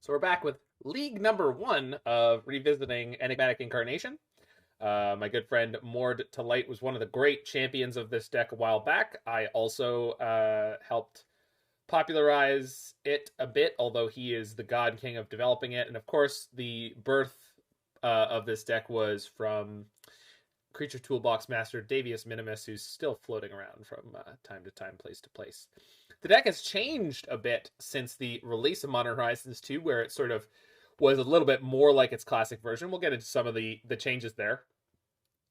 So we're back with League number 1 of revisiting Enigmatic Incarnation. My good friend Mord to Light was one of the great champions of this deck a while back. I also helped popularize it a bit, although he is the god king of developing it. And of course, the birth of this deck was from Creature Toolbox master Davius Minimus, who's still floating around from time to time, place to place. The deck has changed a bit since the release of Modern Horizons 2, where it sort of was a little bit more like its classic version. We'll get into some of the changes there.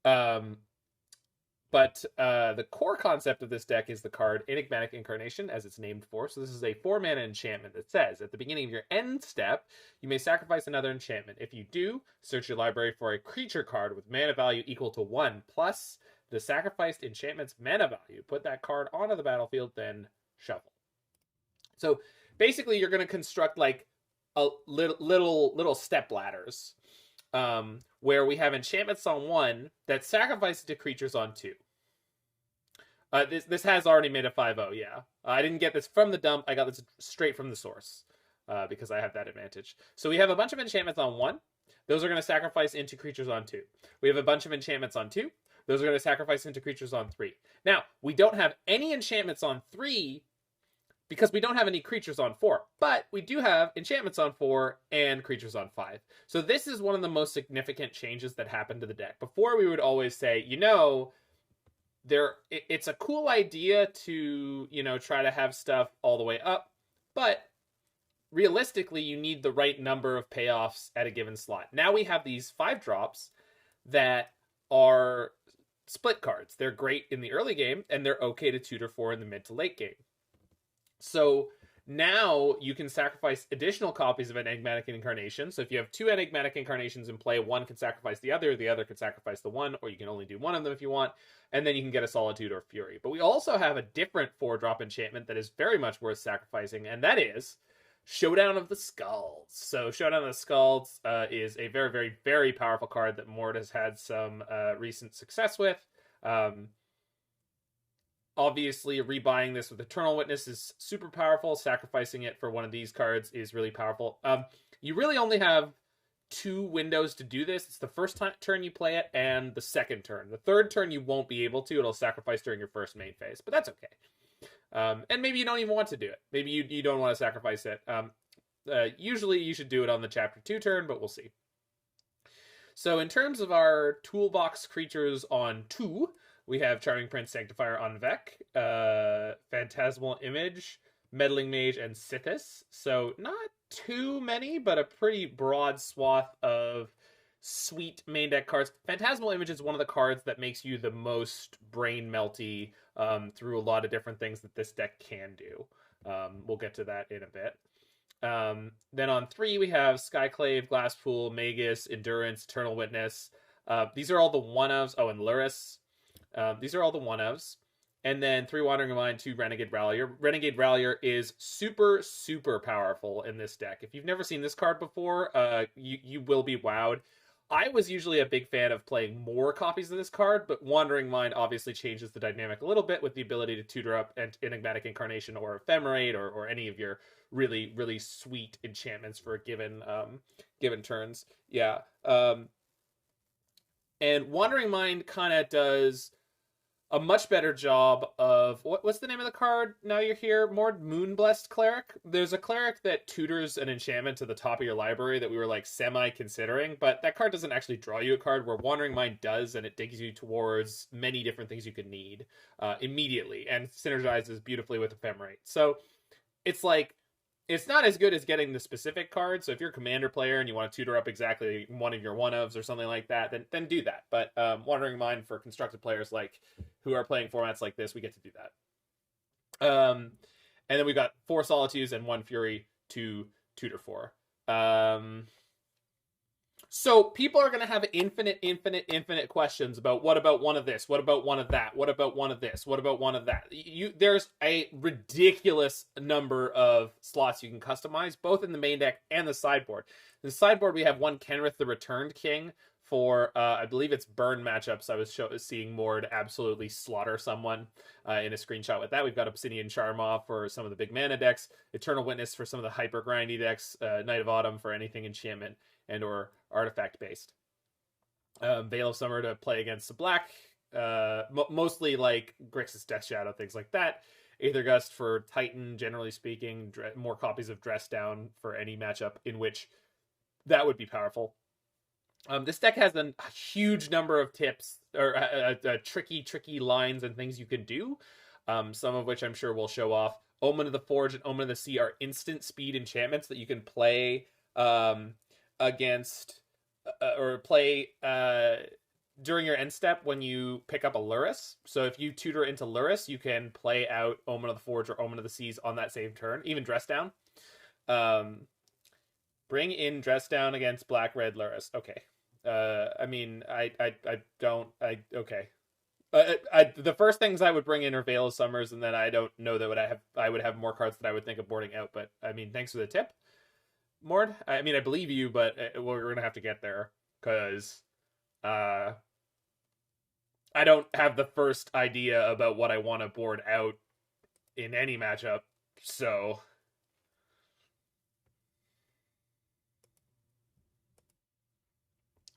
But the core concept of this deck is the card Enigmatic Incarnation, as it's named for. So this is a 4-mana enchantment that says, at the beginning of your end step, you may sacrifice another enchantment. If you do, search your library for a creature card with mana value equal to 1, plus the sacrificed enchantment's mana value. Put that card onto the battlefield, then shuffle. So basically, you're going to construct like a little step ladders, where we have enchantments on 1 that sacrifice to creatures on 2. This has already made a 5/0, yeah. I didn't get this from the dump. I got this straight from the source, because I have that advantage. So we have a bunch of enchantments on 1. Those are going to sacrifice into creatures on 2. We have a bunch of enchantments on 2. Those are going to sacrifice into creatures on 3. Now, we don't have any enchantments on 3 because we don't have any creatures on 4. But we do have enchantments on 4 and creatures on 5. So this is one of the most significant changes that happened to the deck. Before, we would always say, it's a cool idea to, try to have stuff all the way up, but realistically, you need the right number of payoffs at a given slot. Now we have these 5-drops that are split cards. They're great in the early game, and they're okay to tutor for in the mid to late game. So now you can sacrifice additional copies of Enigmatic Incarnation. So if you have 2 Enigmatic Incarnations in play, one can sacrifice the other can sacrifice the one, or you can only do one of them if you want, and then you can get a Solitude or Fury. But we also have a different 4-drop enchantment that is very much worth sacrificing, and that is Showdown of the Skalds. So Showdown of the Skalds is a very, very, very powerful card that Mord has had some recent success with. Obviously, rebuying this with Eternal Witness is super powerful. Sacrificing it for one of these cards is really powerful. You really only have 2 windows to do this. It's the first turn you play it and the second turn. The third turn you won't be able to. It'll sacrifice during your first main phase, but that's okay. And maybe you don't even want to do it. Maybe you don't want to sacrifice it. Usually you should do it on the Chapter 2 turn, but we'll see. So in terms of our toolbox creatures on 2, we have Charming Prince, Sanctifier, en-Vec, Phantasmal Image, Meddling Mage, and Sythis. So not too many, but a pretty broad swath of sweet main deck cards. Phantasmal Image is one of the cards that makes you the most brain melty through a lot of different things that this deck can do. We'll get to that in a bit. Then on 3, we have Skyclave, Glasspool, Magus, Endurance, Eternal Witness. These are all the one-ofs. Oh, and Lurrus. These are all the one-ofs. And then 3 Wandering Mind, 2 Renegade Rallier. Renegade Rallier is super, super powerful in this deck. If you've never seen this card before, you will be wowed. I was usually a big fan of playing more copies of this card, but Wandering Mind obviously changes the dynamic a little bit with the ability to tutor up Enigmatic Incarnation or Ephemerate or any of your really, really sweet enchantments for given turns. Yeah. And Wandering Mind kind of does a much better job of what's the name of the card? Now you're here, more Moonblessed Cleric. There's a cleric that tutors an enchantment to the top of your library that we were like semi-considering, but that card doesn't actually draw you a card, where Wandering Mind does, and it digs you towards many different things you could need immediately, and synergizes beautifully with Ephemerate. So it's like, it's not as good as getting the specific card. So if you're a commander player and you want to tutor up exactly one of your one-ofs or something like that, then do that. But Wandering Mind for constructed players like who are playing formats like this, we get to do that. And then we got 4 Solitudes and 1 Fury to tutor for. So people are going to have infinite questions about, what about one of this? What about one of that? What about one of this? What about one of that? There's a ridiculous number of slots you can customize, both in the main deck and the sideboard. In the sideboard, we have 1 Kenrith the Returned King for, I believe it's burn matchups. I was seeing Mord absolutely slaughter someone in a screenshot with that. We've got Obsidian Charmoff for some of the big mana decks, Eternal Witness for some of the hyper grindy decks, Night of Autumn for anything enchantment and or artifact based. Veil of Summer to play against the black, mostly like Grixis Death Shadow, things like that. Aether Gust for Titan, generally speaking, more copies of Dress Down for any matchup in which that would be powerful. This deck has a huge number of tips, or tricky lines and things you can do, some of which I'm sure we'll show off. Omen of the Forge and Omen of the Sea are instant speed enchantments that you can play against, or play during your end step when you pick up a Lurrus. So if you tutor into Lurrus, you can play out Omen of the Forge or Omen of the Seas on that same turn, even Dress Down. Bring in Dress Down against Black Red Lurrus. Okay. I mean, okay. The first things I would bring in are Veil of Summers, and then I don't know that I would have more cards that I would think of boarding out. But I mean, thanks for the tip, Mord. I mean, I believe you, but we're gonna have to get there because I don't have the first idea about what I want to board out in any matchup. So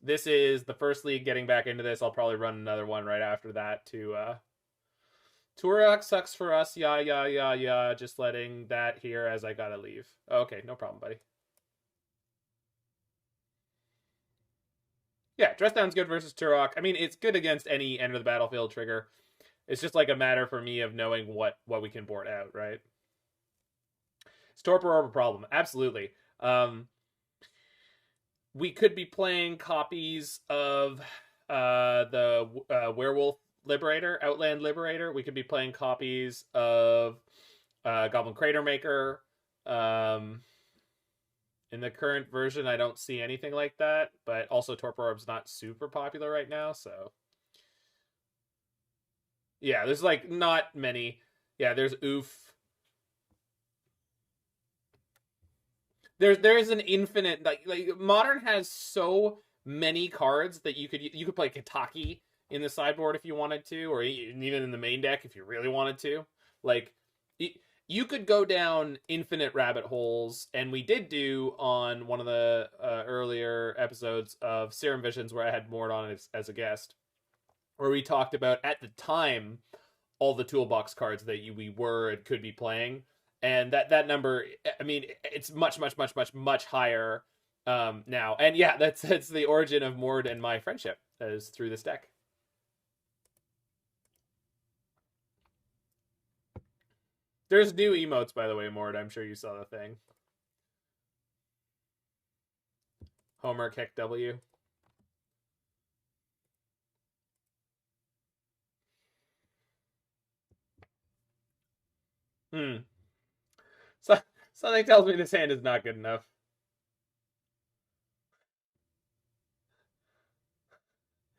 this is the first league getting back into this. I'll probably run another one right after that to Turok sucks for us. Yeah. Just letting that here as I gotta leave. Okay, no problem, buddy. Yeah, Dress Down's good versus Turok. I mean, it's good against any enter the battlefield trigger. It's just like a matter for me of knowing what we can board out, right? Is Torpor Orb a problem? Absolutely. We could be playing copies of the Werewolf Liberator, Outland Liberator. We could be playing copies of Goblin Crater Maker. In the current version, I don't see anything like that, but also Torpor Orb's not super popular right now, so yeah, there's like not many. Yeah, there's Oof. There's an infinite, like Modern has so many cards that you could play Kataki in the sideboard if you wanted to, or even in the main deck if you really wanted to. Like you could go down infinite rabbit holes, and we did do on one of the earlier episodes of Serum Visions where I had Mord on as a guest, where we talked about at the time all the toolbox cards that we were and could be playing. And that number, I mean, it's much higher now. And yeah, that's the origin of Mord and my friendship, is through this deck. There's new emotes, by the way, Mord. I'm sure you saw the thing. Homer Kick W. So, something tells me this hand is not good enough.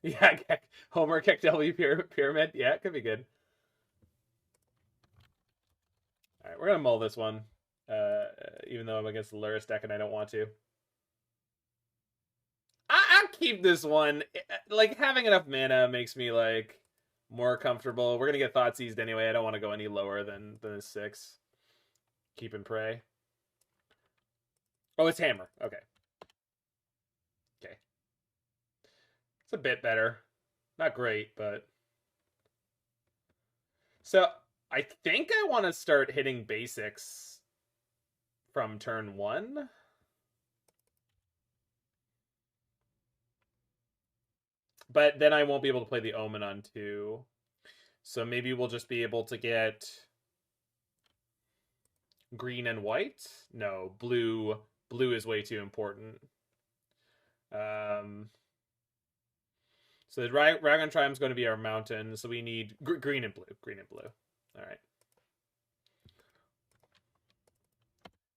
Yeah, Homer Kick W Pyramid. Yeah, it could be good. All right, we're gonna mull this one, even though I'm against the Lurrus deck and I don't want to. I'll keep this one. Like, having enough mana makes me like more comfortable. We're gonna get Thought Seized anyway. I don't want to go any lower than a 6. Keep and pray. Oh, it's Hammer. Okay. It's a bit better. Not great, but... So, I think I want to start hitting basics from turn 1. But then I won't be able to play the Omen on 2. So maybe we'll just be able to get green and white. No, blue. Blue is way too important. So the Raugrin Triome is going to be our mountain. So we need green and blue. Green and blue. All right.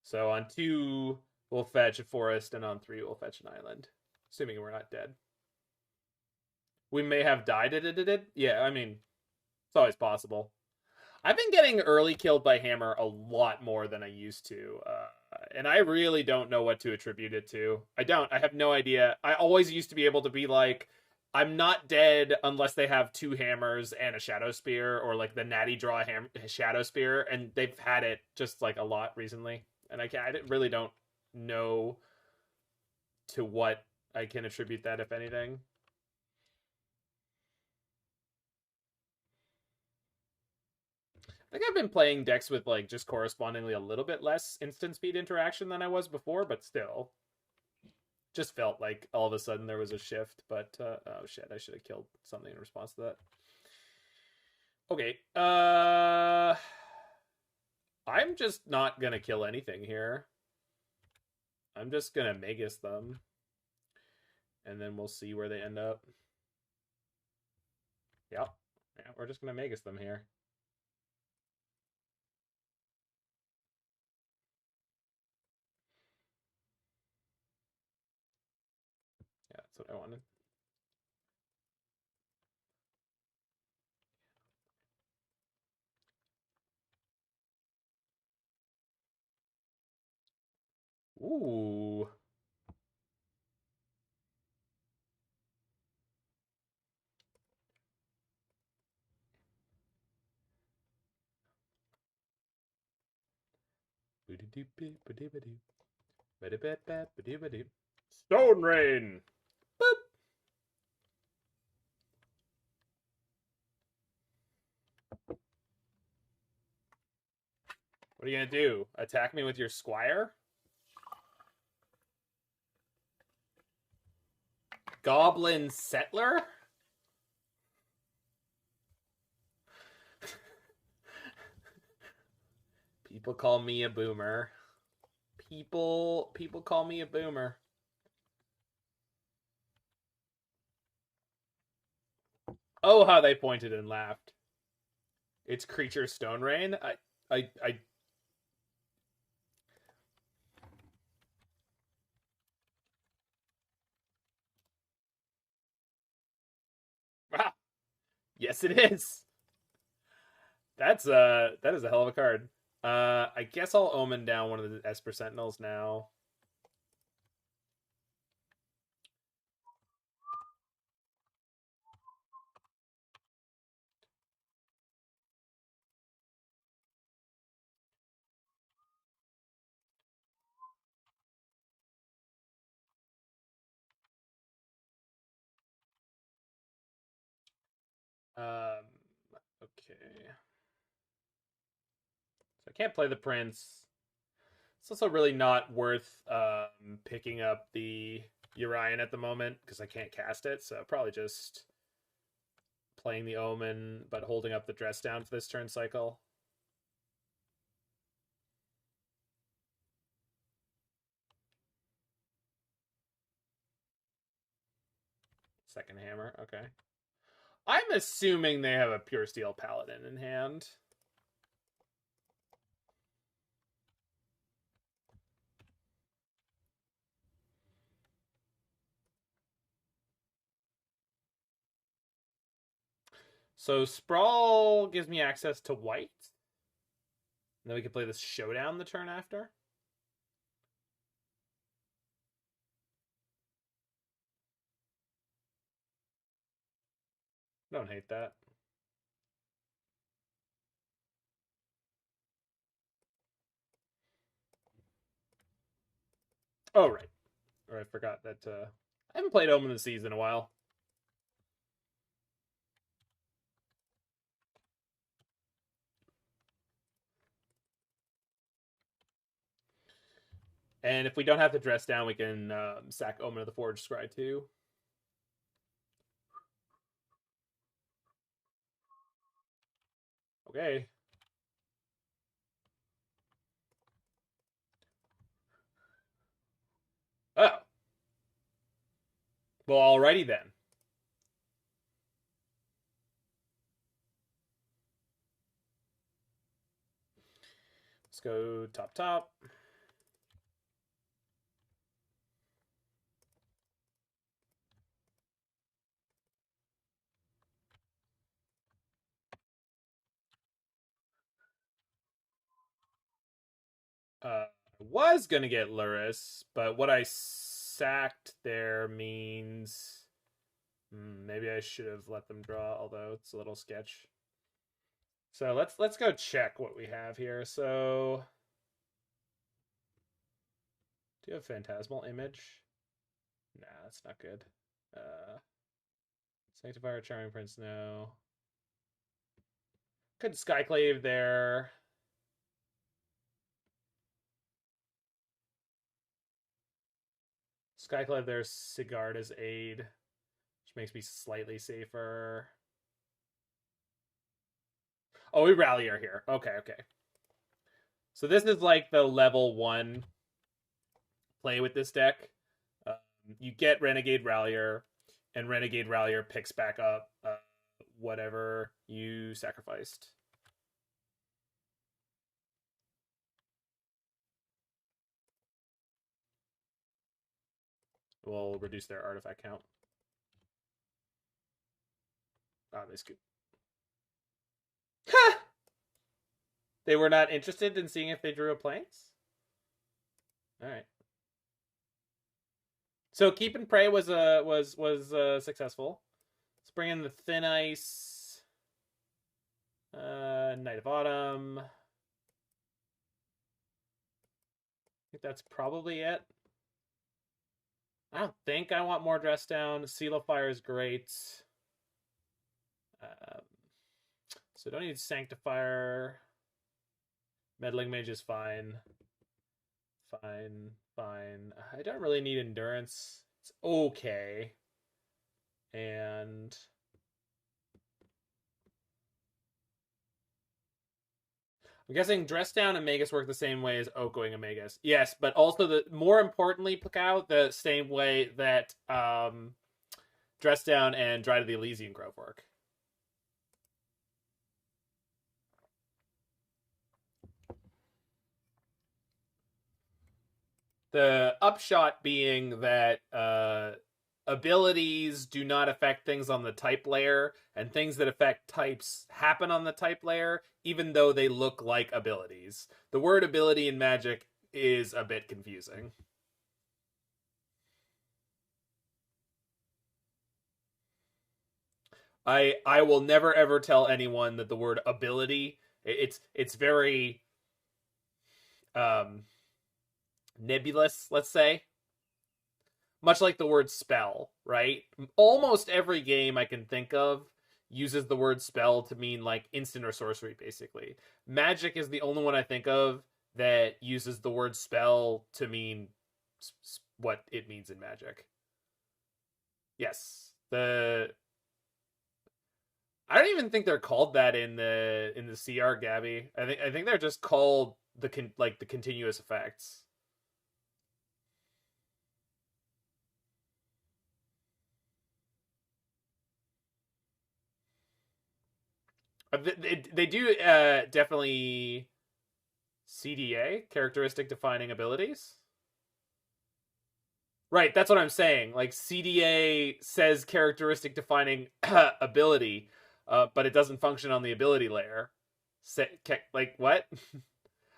So on 2, we'll fetch a forest, and on 3, we'll fetch an island. Assuming we're not dead. We may have died at it. Yeah, I mean, it's always possible. I've been getting early killed by Hammer a lot more than I used to. And I really don't know what to attribute it to. I don't. I have no idea. I always used to be able to be like, I'm not dead unless they have 2 hammers and a shadow spear, or like the natty draw shadow spear, and they've had it just like a lot recently. And I really don't know to what I can attribute that, if anything. I think I've been playing decks with like just correspondingly a little bit less instant speed interaction than I was before, but still. Just felt like all of a sudden there was a shift, but oh shit, I should have killed something in response to that. Okay, I'm just not gonna kill anything here. I'm just gonna Magus them, and then we'll see where they end up. Yep, yeah, we're just gonna Magus them here. Yeah, that's what I wanted. Ooh. Stone Rain. Boop. What are you gonna do? Attack me with your Squire? Goblin Settler? People call me a boomer. People call me a boomer. Oh, how they pointed and laughed. It's Creature Stone Rain. I Wow. Yes, it is. That is a hell of a card. I guess I'll Omen down one of the Esper Sentinels now. Okay. So I can't play the Prince. It's also really not worth picking up the Urian at the moment because I can't cast it. So probably just playing the Omen, but holding up the Dress Down for this turn cycle. Second hammer, okay. I'm assuming they have a Pure Steel Paladin in hand. So Sprawl gives me access to white. And then we can play this Showdown the turn after. Don't hate that. Oh, right. Or I forgot that I haven't played Omen of the Seas in a while. And if we don't have to Dress Down, we can sack Omen of the Forge Scry too. Okay. Oh. Well, alrighty then. Let's go top. was going to get Lurrus, but what I sacked there means maybe I should have let them draw, although it's a little sketch. So let's go check what we have here. So do you have Phantasmal Image? Nah, that's not good. Sanctifier, Charming Prince, no. Could Skyclave there. Skyclave there's Sigard as aid, which makes me slightly safer. Oh, we Rallier here. Okay. So this is like the level 1 play with this deck. You get Renegade Rallier, and Renegade Rallier picks back up whatever you sacrificed. Will reduce their artifact count. Ah, they scoop. Ha! They were not interested in seeing if they drew a Plains? Alright. So Keep and Pray was successful. Let's bring in the Thin Ice. Night of Autumn. I think that's probably it. I don't think I want more Dress Down. Seal of Fire is great. So don't need Sanctifier. Meddling Mage is fine. Fine. I don't really need Endurance. It's okay. And I'm guessing Dress Down and Magus work the same way as Oakoing and Magus. Yes, but also more importantly, Pukao, the same way that Dress Down and Dry to the Elysian Grove work. The upshot being that abilities do not affect things on the type layer, and things that affect types happen on the type layer, even though they look like abilities. The word ability in Magic is a bit confusing. I will never ever tell anyone that the word ability, it's very nebulous, let's say. Much like the word spell, right? Almost every game I can think of uses the word spell to mean like instant or sorcery, basically. Magic is the only one I think of that uses the word spell to mean what it means in Magic. Yes. I don't even think they're called that in the CR, Gabby. I think they're just called the continuous effects. They do definitely CDA, characteristic defining abilities. Right, that's what I'm saying. Like CDA says characteristic defining ability, but it doesn't function on the ability layer. Like what?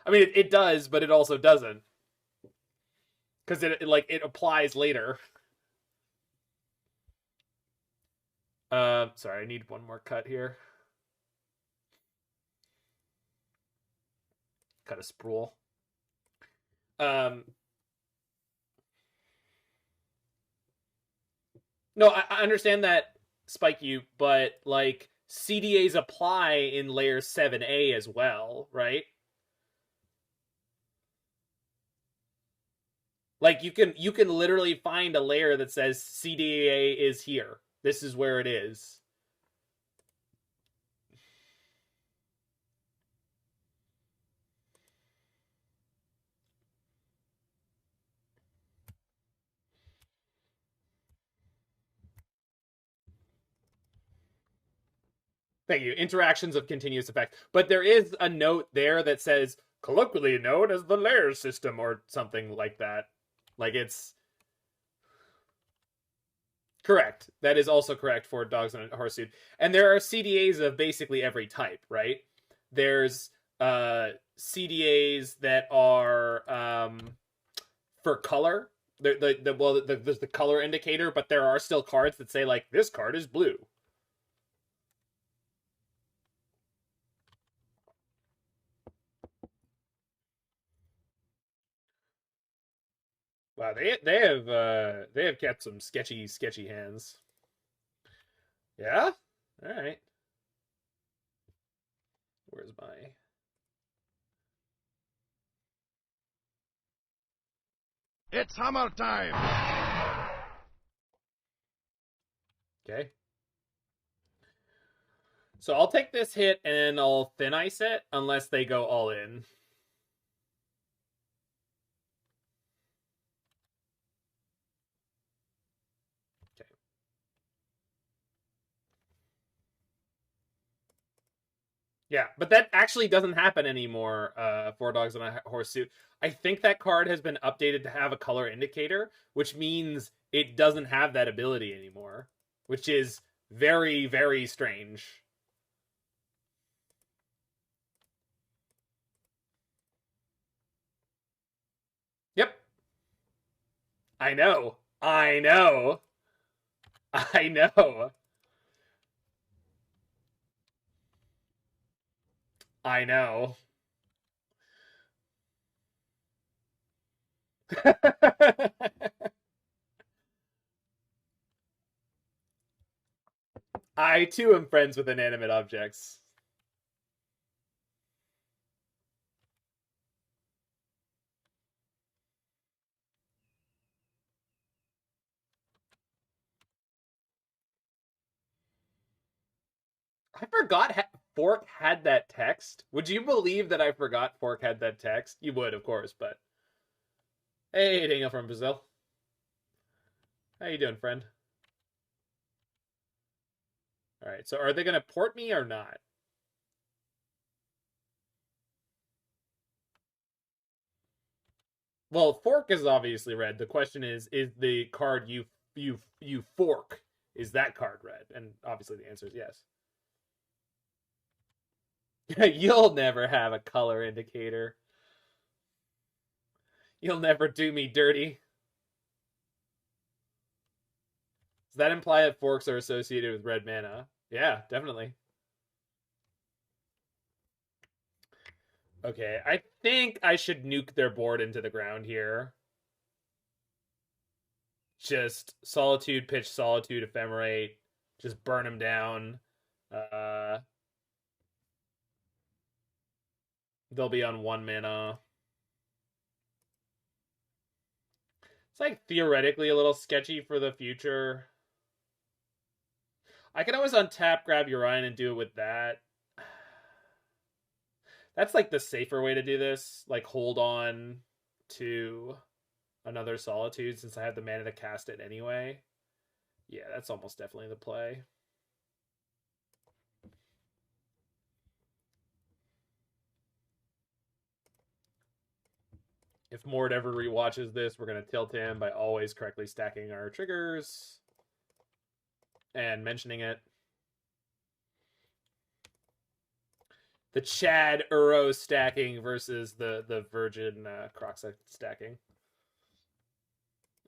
I mean, it does, but it also doesn't, because it applies later. Sorry, I need one more cut here. Cut a sprawl. No, I understand that, Spike you, but like CDAs apply in layer 7A as well, right? Like you can literally find a layer that says CDA is here. This is where it is. Thank you. Interactions of continuous effect. But there is a note there that says, colloquially known as the layer system, or something like that. Like it's correct. That is also correct for Dogs on a Horsesuit. And there are CDAs of basically every type, right? There's CDAs that are for color. There's the color indicator, but there are still cards that say like this card is blue. Wow, they have kept some sketchy hands. Yeah? Alright. Where's my... It's hammer time! Okay. So I'll take this hit and I'll thin ice it unless they go all in. Okay. Yeah, but that actually doesn't happen anymore, Four Dogs on a Horse Suit. I think that card has been updated to have a color indicator, which means it doesn't have that ability anymore, which is very, very strange. Yep. I know. I know. I know. I know. I too am friends with inanimate objects. I forgot Fork had that text. Would you believe that I forgot Fork had that text? You would, of course, but... Hey, Daniel from Brazil. How you doing, friend? Alright, so are they going to port me or not? Well, Fork is obviously red. The question is the card you fork, is that card red? And obviously the answer is yes. You'll never have a color indicator. You'll never do me dirty. Does that imply that forks are associated with red mana? Yeah, definitely. Okay, I think I should nuke their board into the ground here. Just Solitude, pitch Solitude, Ephemerate. Just burn them down. They'll be on 1 mana. It's like theoretically a little sketchy for the future. I can always untap, grab Urian, and do it with that. That's like the safer way to do this. Like hold on to another Solitude since I have the mana to cast it anyway. Yeah, that's almost definitely the play. If Mord ever rewatches this, we're going to tilt him by always correctly stacking our triggers and mentioning it. The Chad Uro stacking versus the Virgin Croxa stacking.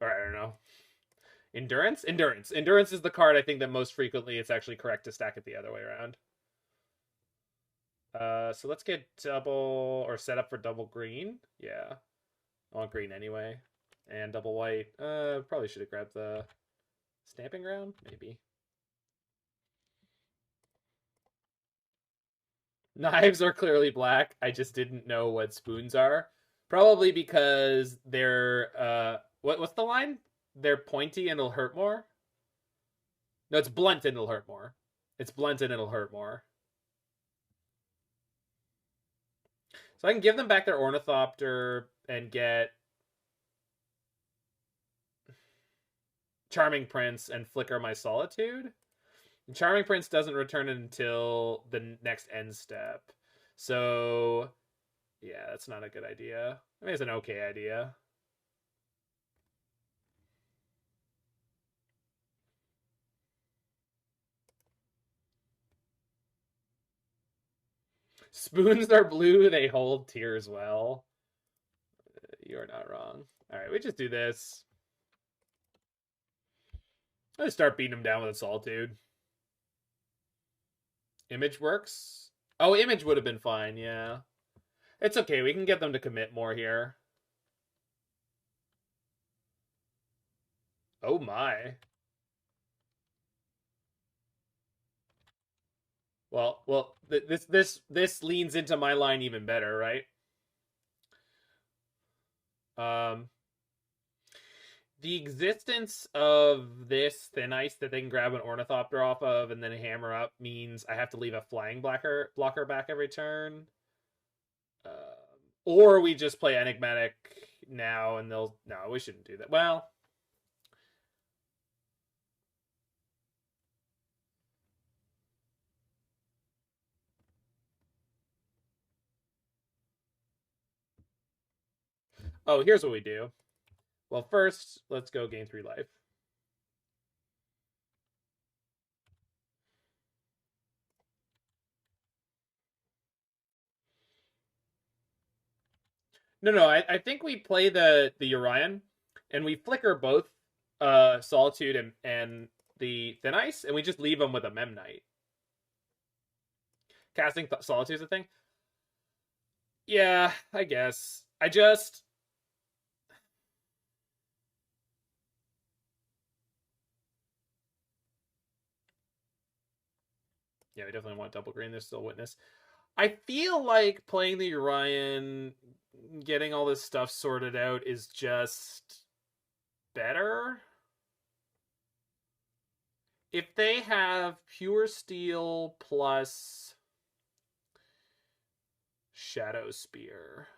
Or I don't know. Endurance? Endurance. Endurance is the card I think that most frequently it's actually correct to stack it the other way around. So let's get double or set up for double green. Yeah. I want green anyway. And double white. Probably should have grabbed the Stomping Ground, maybe. Knives are clearly black. I just didn't know what spoons are. Probably because they're what's the line? They're pointy and it'll hurt more. No, it's blunt and it'll hurt more. It's blunt and it'll hurt more. So I can give them back their Ornithopter and get Charming Prince and flicker my Solitude. Charming Prince doesn't return until the next end step. So, yeah, that's not a good idea. I mean, it's an okay idea. Spoons are blue, they hold tears well. You're not wrong. Alright, we just do this. Let's start beating him down with a Solitude. Image works? Oh, Image would have been fine, yeah. It's okay, we can get them to commit more here. Oh my. Well, this leans into my line even better, right? The existence of this Thin Ice that they can grab an Ornithopter off of and then hammer up means I have to leave a flying blocker back every turn. Or we just play Enigmatic now and they'll... No, we shouldn't do that. Well... Oh, here's what we do. Well, first, let's go gain 3 life. No, I think we play the Orion, and we flicker both Solitude and the Thin Ice, and we just leave them with a Mem Knight. Casting Solitude's a thing? Yeah, I guess. I just... Yeah, we definitely want double green. There's still Witness. I feel like playing the Orion, getting all this stuff sorted out is just better. If they have Pure Steel plus Shadow Spear.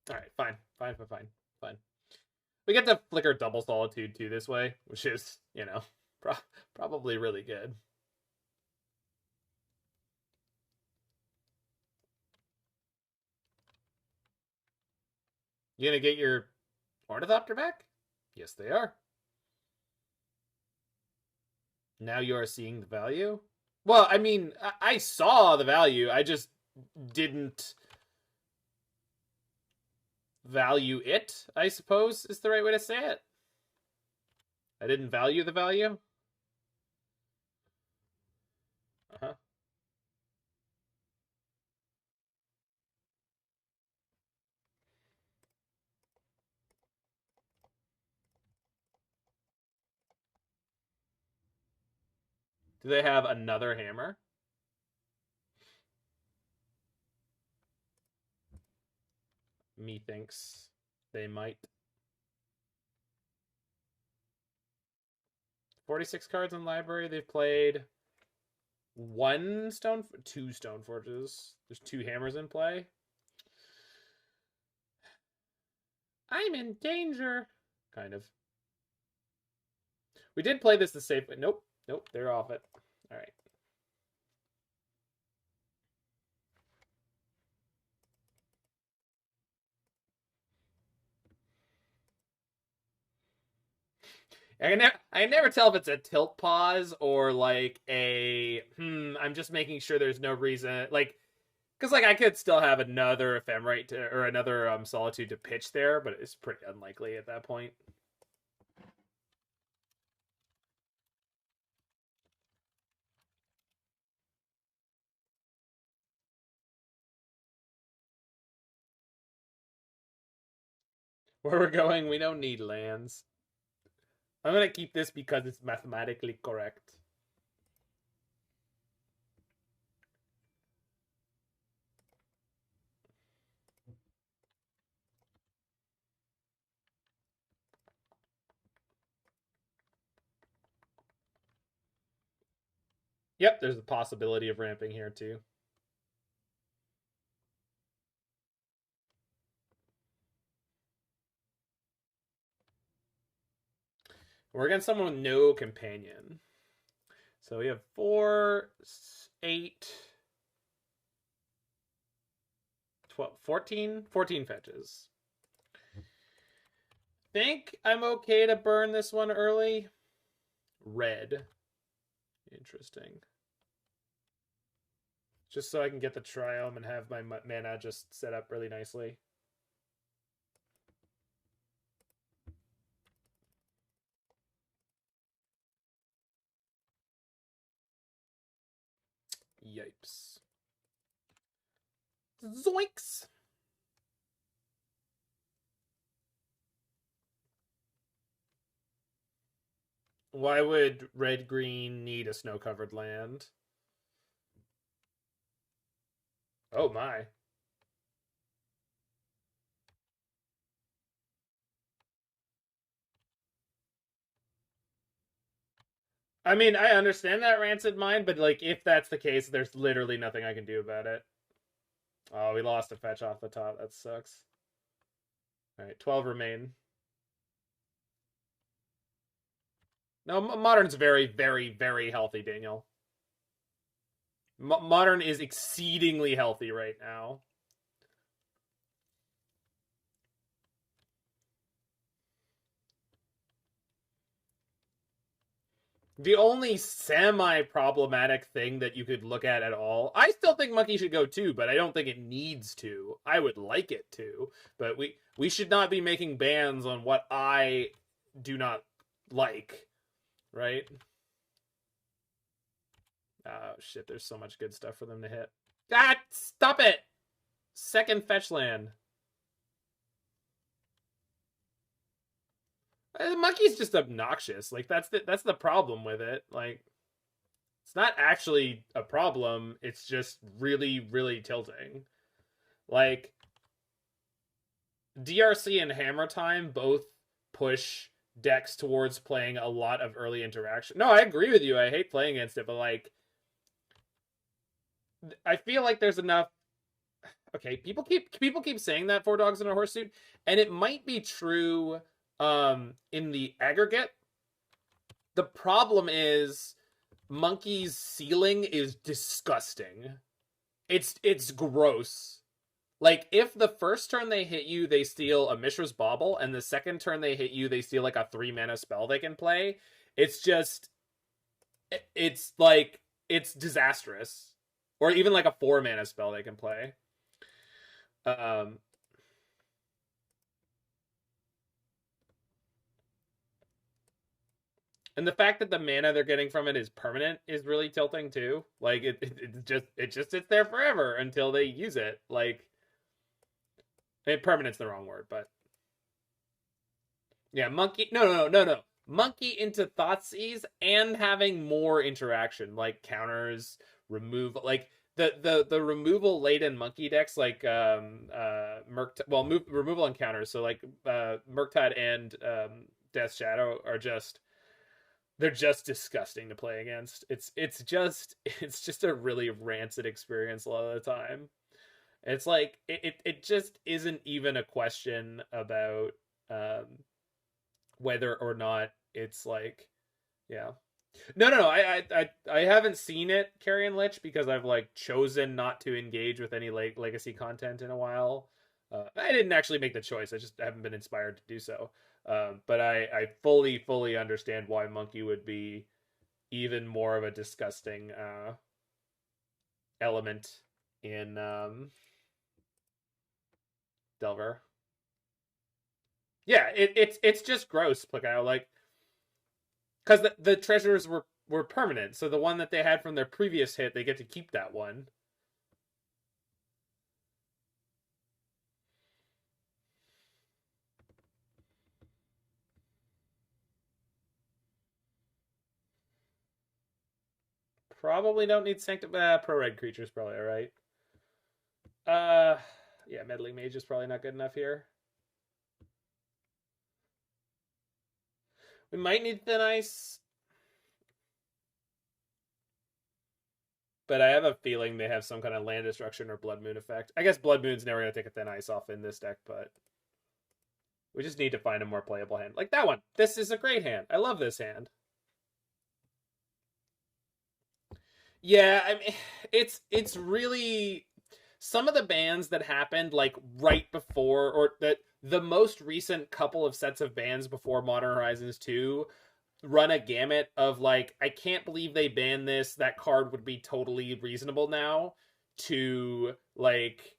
Alright, fine. We get to flicker double Solitude too this way, which is, you know, probably really good. You gonna get your Ornithopter back? Yes, they are. Now you are seeing the value? Well, I mean, I saw the value. I just didn't value it, I suppose, is the right way to say it. I didn't value the value. Uh-huh. Do they have another hammer? Methinks they might. 46 cards in library. They've played two stone forges. There's 2 hammers in play. I'm in danger. Kind of. We did play this the safe way. Nope, they're off it. All right. I can never tell if it's a tilt pause or like a I'm just making sure there's no reason, like, because like I could still have another Ephemerate or another Solitude to pitch there, but it's pretty unlikely at that point. Where we're going, we don't need lands. I'm gonna keep this because it's mathematically correct. Yep, there's a possibility of ramping here too. We're against someone with no companion. So we have 4, 8, 12, 14 fetches. Think I'm okay to burn this one early. Red. Interesting. Just so I can get the Triome and have my mana just set up really nicely. Yipes. Zoinks! Why would red-green need a snow-covered land? Oh my. I mean, I understand that Rancid Mind, but like, if that's the case, there's literally nothing I can do about it. Oh, we lost a fetch off the top. That sucks. Alright, 12 remain. No, Modern's very, very, very healthy, Daniel. Modern is exceedingly healthy right now. The only semi-problematic thing that you could look at all, I still think Monkey should go too, but I don't think it needs to. I would like it to, but we should not be making bans on what I do not like, right? Oh shit, there's so much good stuff for them to hit. Ah, stop it! Second fetch land. The monkey's just obnoxious. Like, that's the problem with it. Like, it's not actually a problem. It's just really, really tilting. Like, DRC and Hammer Time both push decks towards playing a lot of early interaction. No, I agree with you. I hate playing against it, but like, I feel like there's enough. Okay, people keep saying that 4 dogs in a horse suit, and it might be true in the aggregate. The problem is Monkey's ceiling is disgusting. It's gross. Like, if the first turn they hit you, they steal a Mishra's Bauble, and the second turn they hit you, they steal like a 3-mana spell they can play, it's just, it's like, it's disastrous. Or even like a 4-mana spell they can play. And the fact that the mana they're getting from it is permanent is really tilting too. Like, it just sits there forever until they use it. Like, I mean, permanent's the wrong word, but yeah, monkey. No. Monkey into Thoughtseize and having more interaction, like counters, remove, like the removal laden monkey decks, like removal and counters. So like Murktide and Death Shadow are just, they're just disgusting to play against. It's just a really rancid experience a lot of the time. It's like it just isn't even a question about whether or not it's like, yeah. No. I haven't seen it, Carrion Lich, because I've like chosen not to engage with any legacy content in a while. I didn't actually make the choice. I just haven't been inspired to do so. But I fully understand why Monkey would be even more of a disgusting element in Delver. Yeah, it's just gross, Plakao. Like, because the treasures were permanent, so the one that they had from their previous hit, they get to keep that one. Probably don't need Sanctifier. Pro red creatures probably alright. Yeah, Meddling Mage is probably not good enough here. We might need Thin Ice. But I have a feeling they have some kind of land destruction or Blood Moon effect. I guess Blood Moon's never going to take a Thin Ice off in this deck, but we just need to find a more playable hand. Like that one. This is a great hand. I love this hand. Yeah, I mean, it's really, some of the bans that happened like right before, or that the most recent couple of sets of bans before Modern Horizons 2 run a gamut of like, I can't believe they banned this. That card would be totally reasonable now, to like,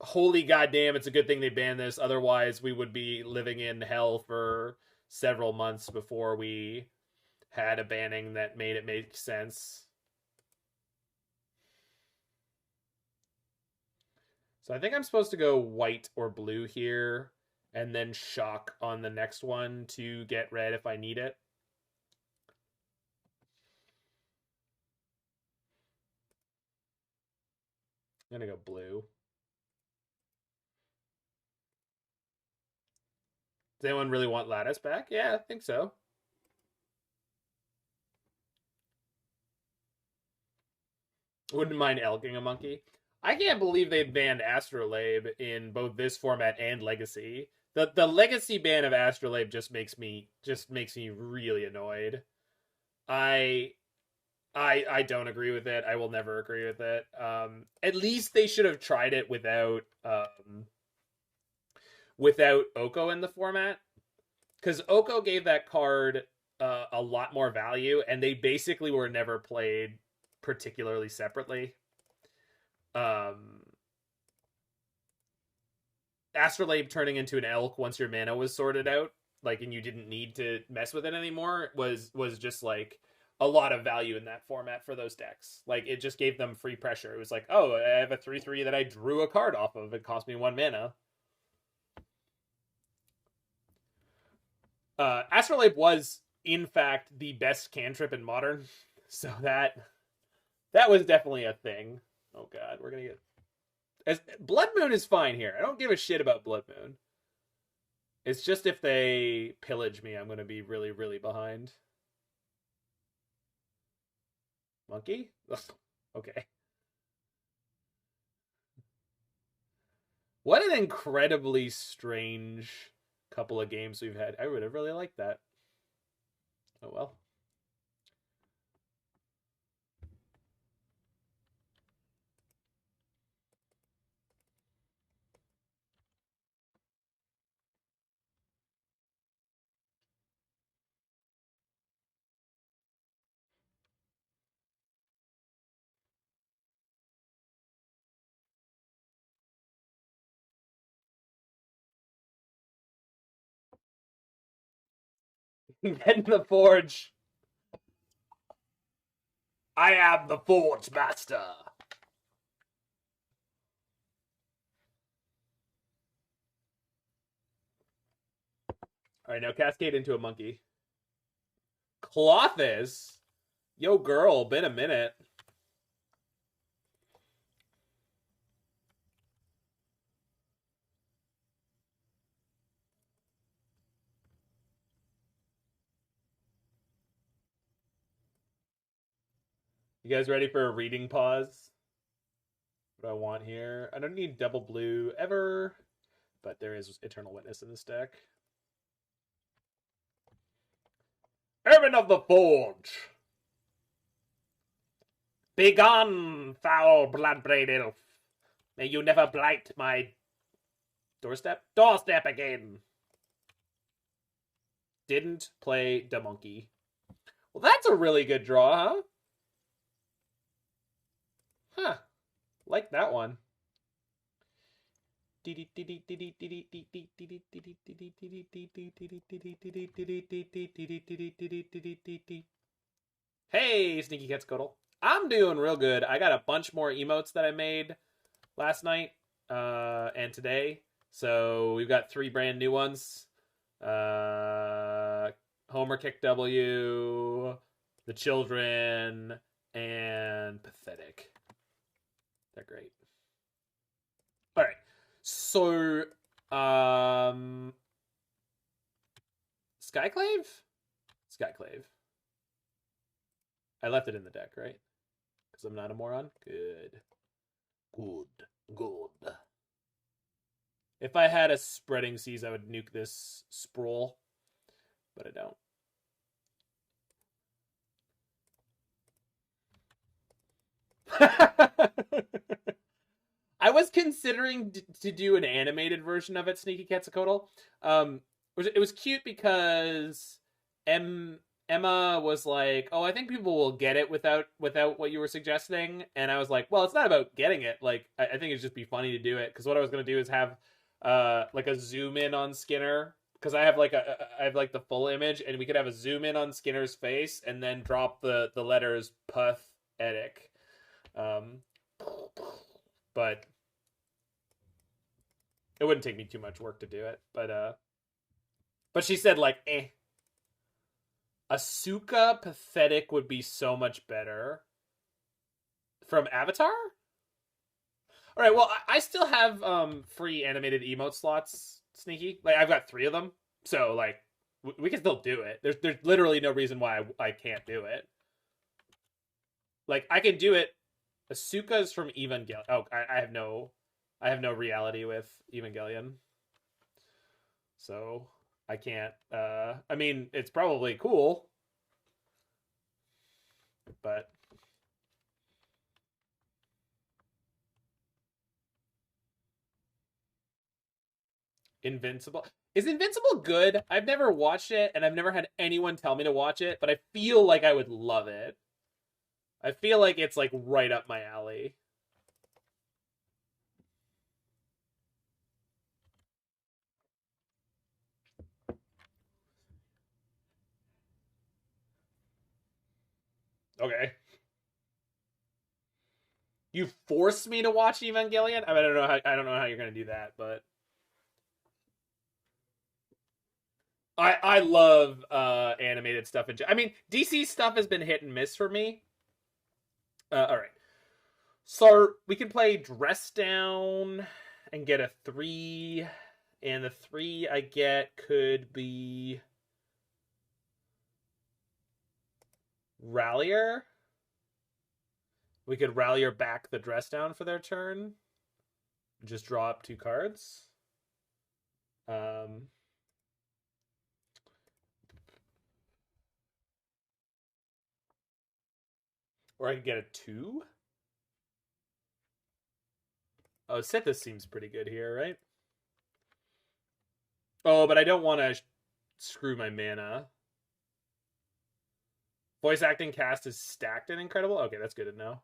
holy goddamn, it's a good thing they banned this. Otherwise, we would be living in hell for several months before we had a banning that made it make sense. So I think I'm supposed to go white or blue here, and then shock on the next one to get red if I need it. I'm gonna go blue. Does anyone really want Lattice back? Yeah, I think so. Wouldn't mind elking a monkey. I can't believe they banned Astrolabe in both this format and Legacy. The Legacy ban of Astrolabe just makes me really annoyed. I don't agree with it. I will never agree with it. At least they should have tried it without Oko in the format, because Oko gave that card a lot more value, and they basically were never played particularly separately. Astrolabe turning into an elk once your mana was sorted out, like, and you didn't need to mess with it anymore, was just like a lot of value in that format for those decks. Like, it just gave them free pressure. It was like, oh, I have a 3/3 that I drew a card off of. It cost me 1 mana. Astrolabe was, in fact, the best cantrip in Modern, so that was definitely a thing. Oh god, we're gonna get... Blood Moon is fine here. I don't give a shit about Blood Moon. It's just if they pillage me, I'm gonna be really, really behind. Monkey? Ugh, okay. What an incredibly strange couple of games we've had. I would have really liked that. Oh well. Get in the forge. I am the forge master. Alright, now cascade into a monkey. Clothis? Yo, girl, been a minute. You guys ready for a reading pause? What I want here? I don't need double blue ever, but there is Eternal Witness in this deck. Urban of the Forge! Begone, foul blood-brained elf! May you never blight my doorstep again! Didn't play the monkey. Well, that's a really good draw, huh? Huh. Like that one. Hey, Sneaky Quetzalcoatl. I'm doing real good. I got a bunch more emotes that I made last night and today. So we've got 3 brand new ones. Homer Kick W, The Children, and Pathetic. They're great. All right. So, Skyclave? Skyclave. I left it in the deck, right? Because I'm not a moron? Good. Good. If I had a Spreading Seas, I would nuke this Sprawl. But I don't. I was considering to do an animated version of it, Sneaky Quetzalcoatl. It was cute because Emma was like, "Oh, I think people will get it without what you were suggesting," and I was like, "Well, it's not about getting it. Like, I think it'd just be funny to do it because what I was gonna do is have like a zoom in on Skinner because I have like the full image, and we could have a zoom in on Skinner's face and then drop the letters pathetic, but it wouldn't take me too much work to do it. But she said like, eh. Asuka pathetic would be so much better from Avatar. All right, well, I still have free animated emote slots, Sneaky. Like I've got 3 of them, so like we can still do it. There's literally no reason why I can't do it. Like I can do it. Asuka's from Evangelion. Oh, I have no reality with Evangelion, so I can't. I mean, it's probably cool, but Invincible. Is Invincible good? I've never watched it, and I've never had anyone tell me to watch it, but I feel like I would love it. I feel like it's like right up my alley. Okay. You forced me to watch Evangelion? I mean, I don't know how you're gonna do that, but I love animated stuff. I mean, DC stuff has been hit and miss for me. All right, so we can play Dress Down and get a 3, and the 3 I get could be Rallier. We could Rallier back the Dress Down for their turn. Just draw up 2 cards. Or I could get a 2. Oh, Sythis seems pretty good here, right? Oh, but I don't want to screw my mana. Voice acting cast is stacked and incredible. Okay, that's good to know.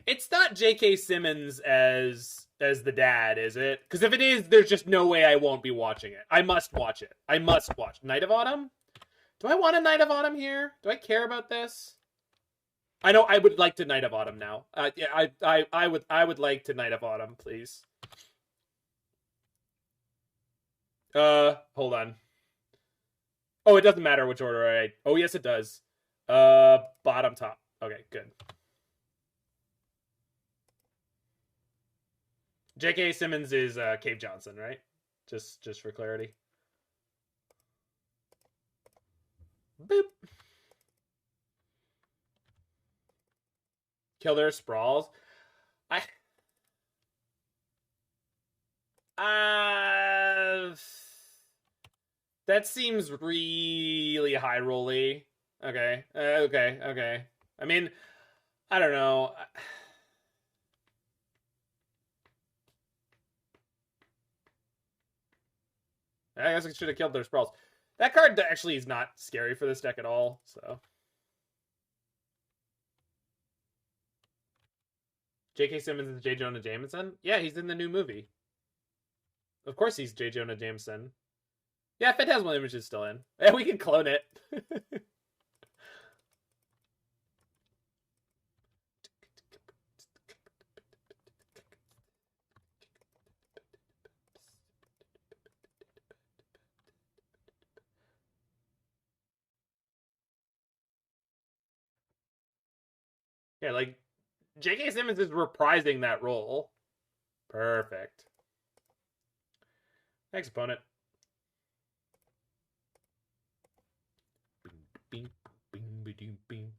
It's not J.K. Simmons as the dad, is it? Because if it is, there's just no way I won't be watching it. I must watch it. I must watch Night of Autumn. Do I want a Night of Autumn here? Do I care about this? I know I would like to Night of Autumn now. Yeah, I would like to Night of Autumn, please. Hold on. Oh, it doesn't matter which order I. Oh, yes, it does. Bottom top. Okay, good. J.K. Simmons is Cave Johnson, right? Just for clarity. Boop. Killer Sprawls. That seems really high rolly. Okay. Okay. I mean, I don't know. I guess I should have killed their Sprawls. That card actually is not scary for this deck at all, so. J.K. Simmons is J. Jonah Jameson? Yeah, he's in the new movie. Of course he's J. Jonah Jameson. Yeah, Phantasmal Image is still in. Yeah, we can clone it. Yeah, like, J.K. Simmons is reprising that role. Perfect. Next opponent. Bing, bing, bing, bing,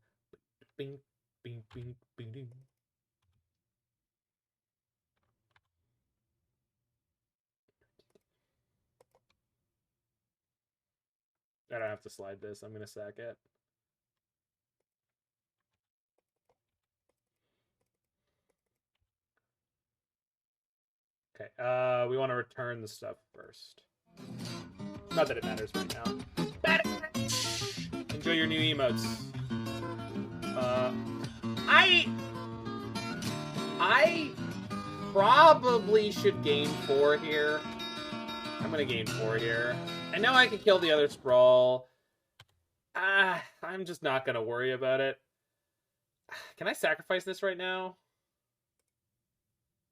bing, bing, bing, bing, bing. I don't have to slide this. I'm going to sack it. Okay, we want to return the stuff first. Not that it matters right now. Show your new emotes. I probably should gain 4 here. I'm gonna gain 4 here. I know I can kill the other Sprawl. I'm just not gonna worry about it. Can I sacrifice this right now?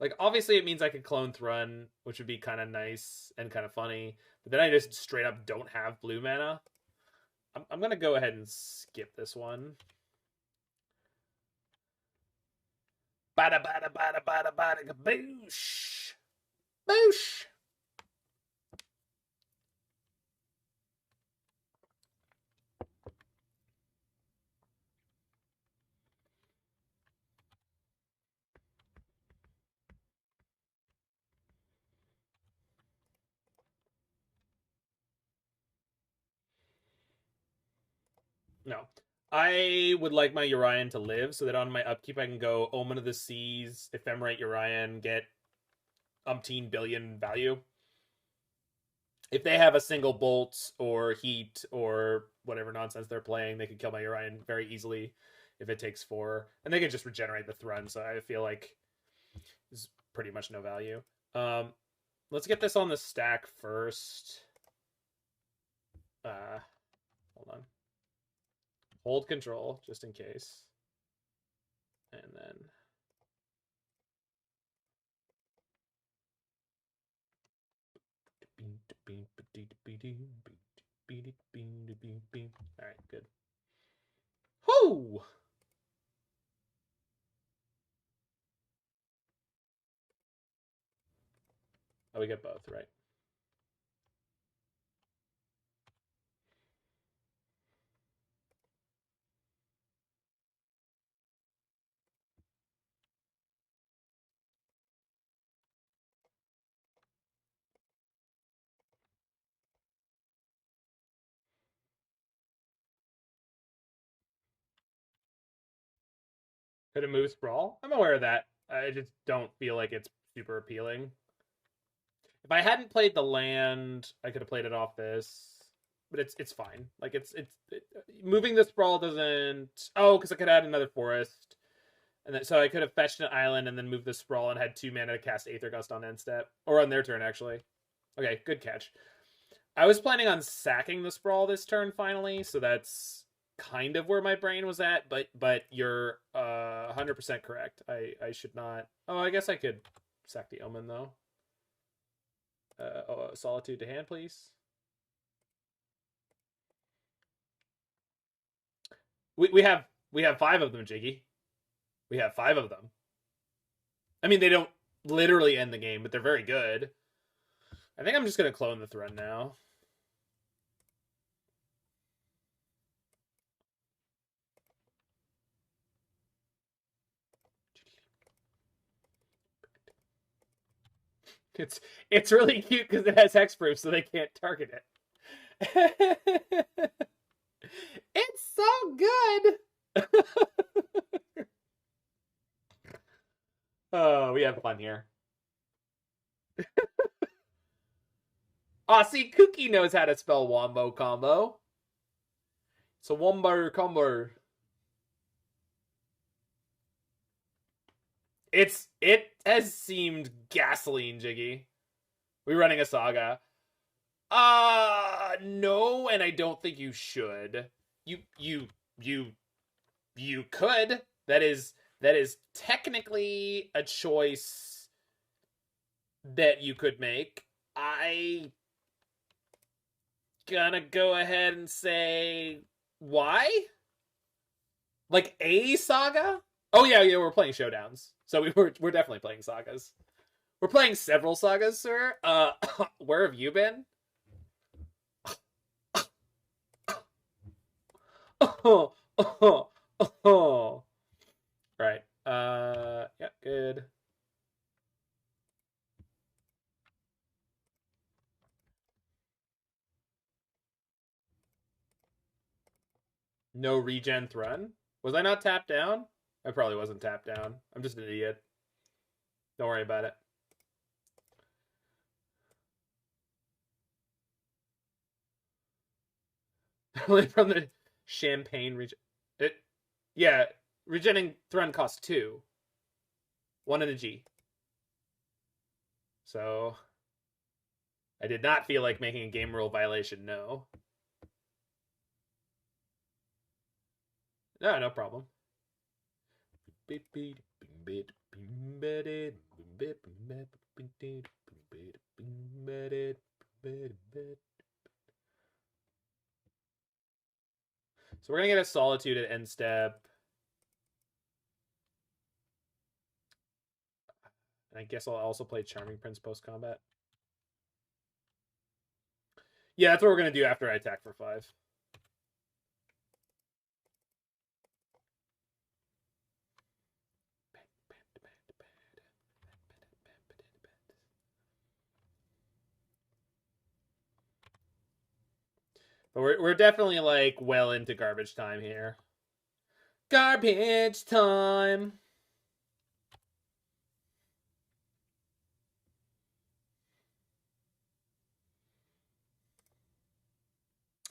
Like, obviously it means I could clone Thrun, which would be kind of nice and kind of funny. But then I just straight up don't have blue mana. I'm gonna go ahead and skip this one. Bada bada bada bada bada boosh. Boosh. No. I would like my Urian to live so that on my upkeep I can go Omen of the Seas, Ephemerate Urian, get umpteen billion value. If they have a single bolt or heat or whatever nonsense they're playing, they can kill my Urian very easily if it takes 4. And they can just regenerate the Thrun, so I feel like there's pretty much no value. Let's get this on the stack first. Hold on. Hold control, just in case. And then... Alright, good. Whoo! Oh, we get both, right? Could have moved Sprawl. I'm aware of that. I just don't feel like it's super appealing. If I hadn't played the land, I could have played it off this. But it's fine. Like moving the Sprawl doesn't. Oh, because I could add another forest, and then, so I could have fetched an island and then moved the Sprawl and had 2 mana to cast Aether Gust on end step or on their turn actually. Okay, good catch. I was planning on sacking the Sprawl this turn finally, so that's kind of where my brain was at. But you're 100% correct. I should not. Oh, I guess I could sack the Omen though. Solitude to hand, please. We have 5 of them, Jiggy. We have 5 of them. I mean, they don't literally end the game, but they're very good. I think I'm just gonna clone the Thrun now. It's really cute because it has hexproof, so they can't target it. It's so good. Oh, we have fun here. See, Kooky knows how to spell Wombo combo. It's a Wombo combo. It has seemed gasoline, Jiggy. We're running a saga. No, and I don't think you should. You could. That is technically a choice that you could make. I gonna go ahead and say why? Like a saga? Oh yeah, we're playing showdowns. So we're definitely playing sagas. We're playing several sagas, sir. Where have you been? Right. Yeah, good. No regen Thrun? Was I not tapped down? I probably wasn't tapped down. I'm just an idiot. Don't worry about it. Only from the Champagne yeah, regenerating Thrun costs 2. 1 and a G. So I did not feel like making a game rule violation, no. No, no problem. So we're going to get a Solitude at end step. And I guess I'll also play Charming Prince post-combat. Yeah, that's what we're going to do after I attack for 5. But we're definitely, like, well into garbage time here. Garbage time!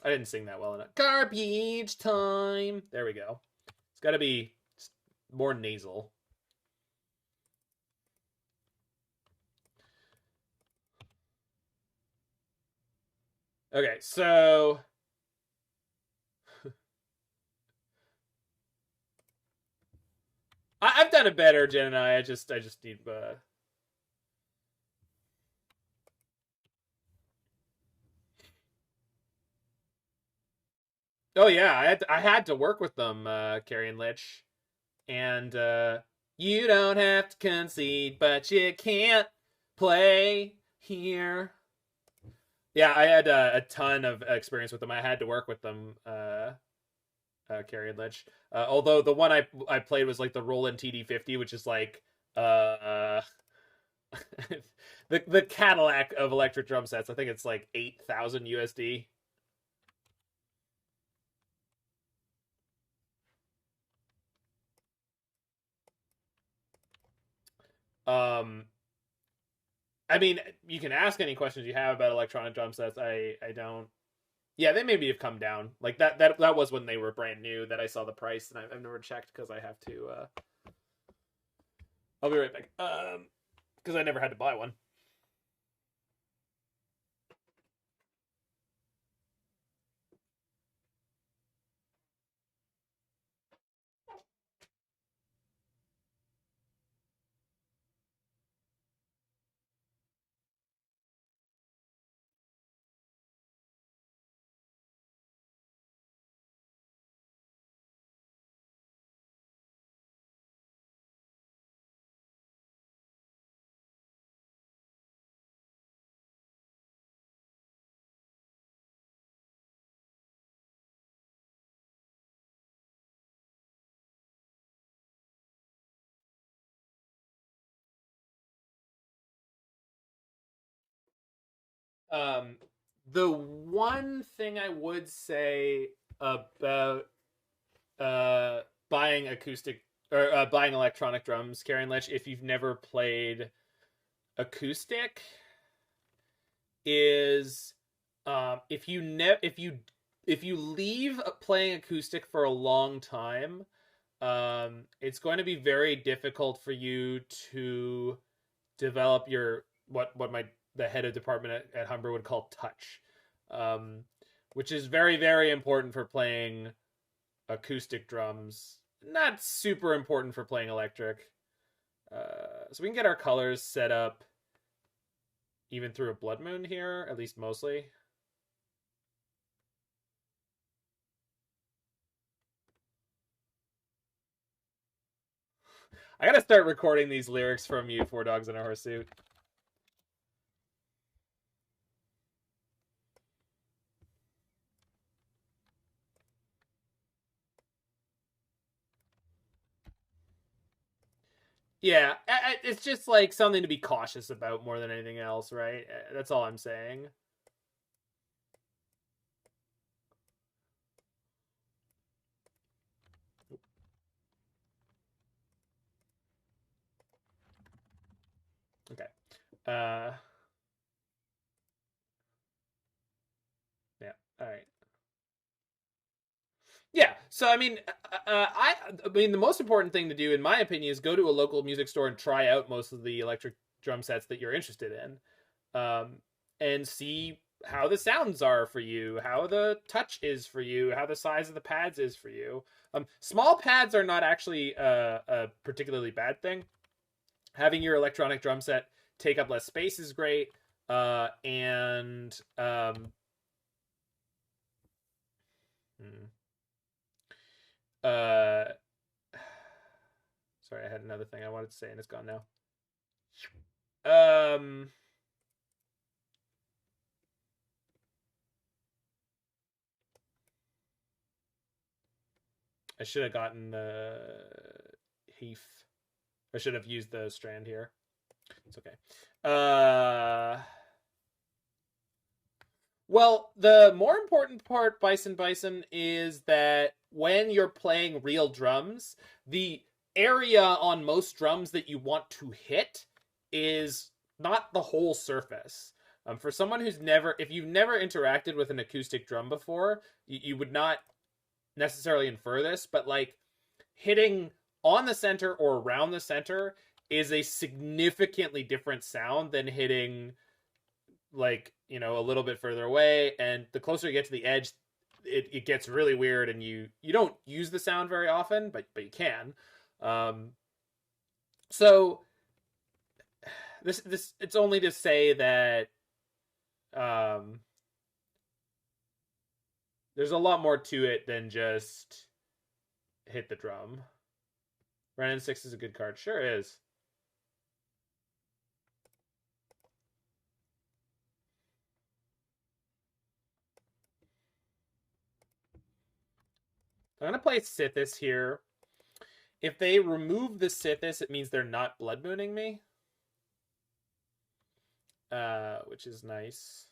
I didn't sing that well enough. Garbage time! There we go. It's got to be more nasal. Okay, so... I've done it better, Jen and I just need... Oh yeah, I had to work with them, Carrion Lich. And you don't have to concede, but you can't play here. Yeah, I had a ton of experience with them. I had to work with them, Carrion Lich. Although the one I played was like the roll-in TD50, which is like the Cadillac of electric drum sets. I think it's like 8,000 USD. I mean, you can ask any questions you have about electronic drum sets. I don't. Yeah, they maybe have come down. Like that was when they were brand new that I saw the price, and I've never checked because I have to. I'll be right back. Because I never had to buy one. The one thing I would say about buying acoustic or buying electronic drums, Karen Lich, if you've never played acoustic, is if you leave playing acoustic for a long time, it's going to be very difficult for you to develop your the head of department at Humber would call touch, which is very, very important for playing acoustic drums. Not super important for playing electric. So we can get our colors set up even through a Blood Moon here, at least mostly. I gotta start recording these lyrics from you, Four Dogs in a Horsuit. Yeah, it's just like something to be cautious about more than anything else, right? That's all I'm saying. Okay. Yeah, all right. So I mean, I mean, the most important thing to do, in my opinion, is go to a local music store and try out most of the electric drum sets that you're interested in, and see how the sounds are for you, how the touch is for you, how the size of the pads is for you. Small pads are not actually a particularly bad thing. Having your electronic drum set take up less space is great, and sorry, I had another thing I wanted to say and it's gone now. I should have gotten the Heath. I should have used the Strand here. It's okay. Well, the more important part, Bison, is that when you're playing real drums, the area on most drums that you want to hit is not the whole surface. For someone who's if you've never interacted with an acoustic drum before, you would not necessarily infer this, but like hitting on the center or around the center is a significantly different sound than hitting like, you know, a little bit further away. And the closer you get to the edge, it gets really weird, and you don't use the sound very often, but you can. So this it's only to say that there's a lot more to it than just hit the drum. Renin 6 is a good card. Sure is. I'm going to play Sythis here. If they remove the Sythis, it means they're not Blood Mooning me. Which is nice.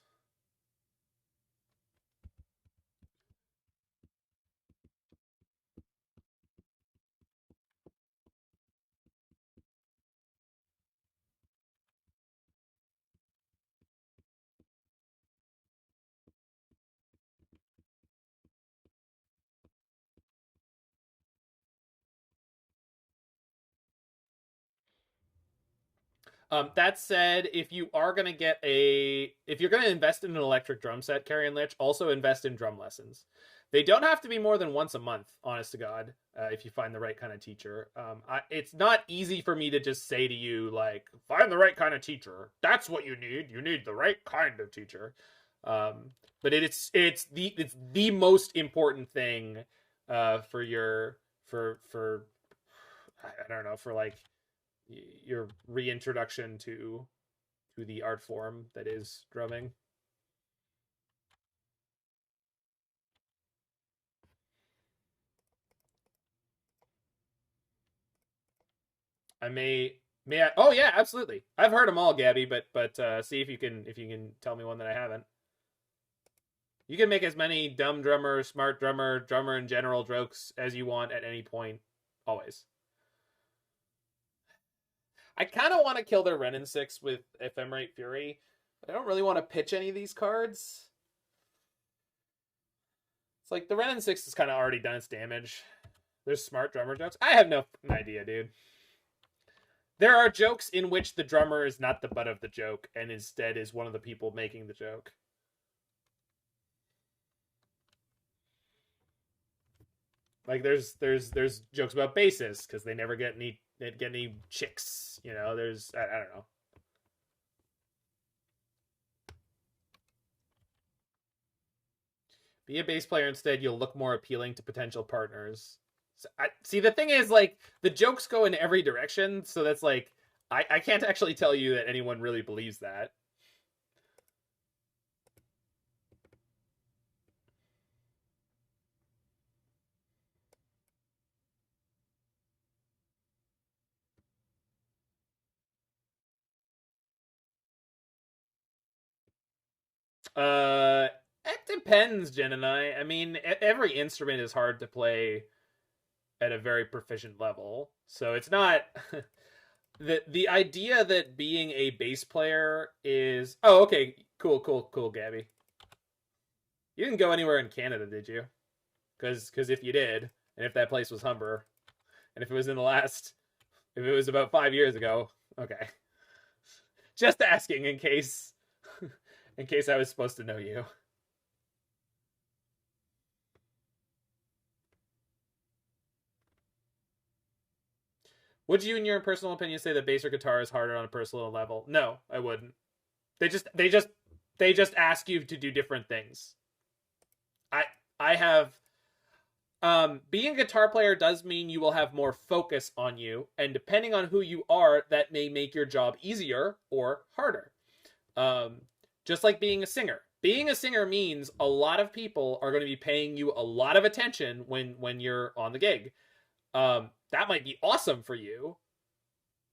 That said, if you're going to invest in an electric drum set, Carrion Lich, also invest in drum lessons. They don't have to be more than once a month, honest to God, if you find the right kind of teacher. It's not easy for me to just say to you, like, find the right kind of teacher. That's what you need. You need the right kind of teacher. But it's the most important thing for I don't know, for like your reintroduction to the art form that is drumming. Oh yeah, absolutely. I've heard them all, Gabby, but see if you can tell me one that I haven't. You can make as many dumb drummer, smart drummer, drummer in general jokes as you want at any point, always. I kind of want to kill their Renin 6 with Ephemerate Fury, but I don't really want to pitch any of these cards. It's like the Renin 6 has kind of already done its damage. There's smart drummer jokes. I have no idea, dude. There are jokes in which the drummer is not the butt of the joke and instead is one of the people making the joke. Like there's jokes about bassists because they never get any chicks, you know. There's I don't know. Be a bass player instead. You'll look more appealing to potential partners. So see, the thing is, like, the jokes go in every direction, so that's like I can't actually tell you that anyone really believes that. It depends, Jen and I. I mean, every instrument is hard to play at a very proficient level, so it's not the idea that being a bass player is. Oh, okay, cool, Gabby. You didn't go anywhere in Canada, did you? Because if you did, and if that place was Humber, and if it was if it was about 5 years ago, okay. Just asking in case I was supposed to know you. Would you, in your personal opinion, say that bass or guitar is harder on a personal level? No, I wouldn't. They just ask you to do different things. I have being a guitar player does mean you will have more focus on you, and depending on who you are, that may make your job easier or harder. Just like being a singer. Being a singer means a lot of people are going to be paying you a lot of attention when you're on the gig. That might be awesome for you.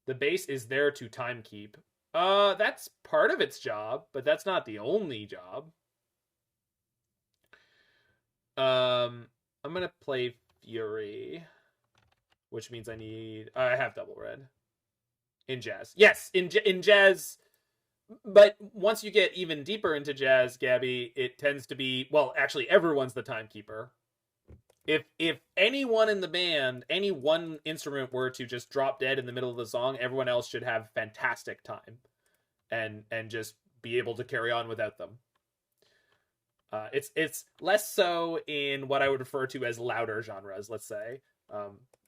The bass is there to time keep. That's part of its job, but that's not the only job. I'm gonna play Fury, which means I have double red in Jazz. Yes, in Jazz, but once you get even deeper into Jazz, Gabby, it tends to be, well, actually everyone's the timekeeper. If anyone in the band, any one instrument were to just drop dead in the middle of the song, everyone else should have fantastic time and just be able to carry on without them. It's less so in what I would refer to as louder genres, let's say.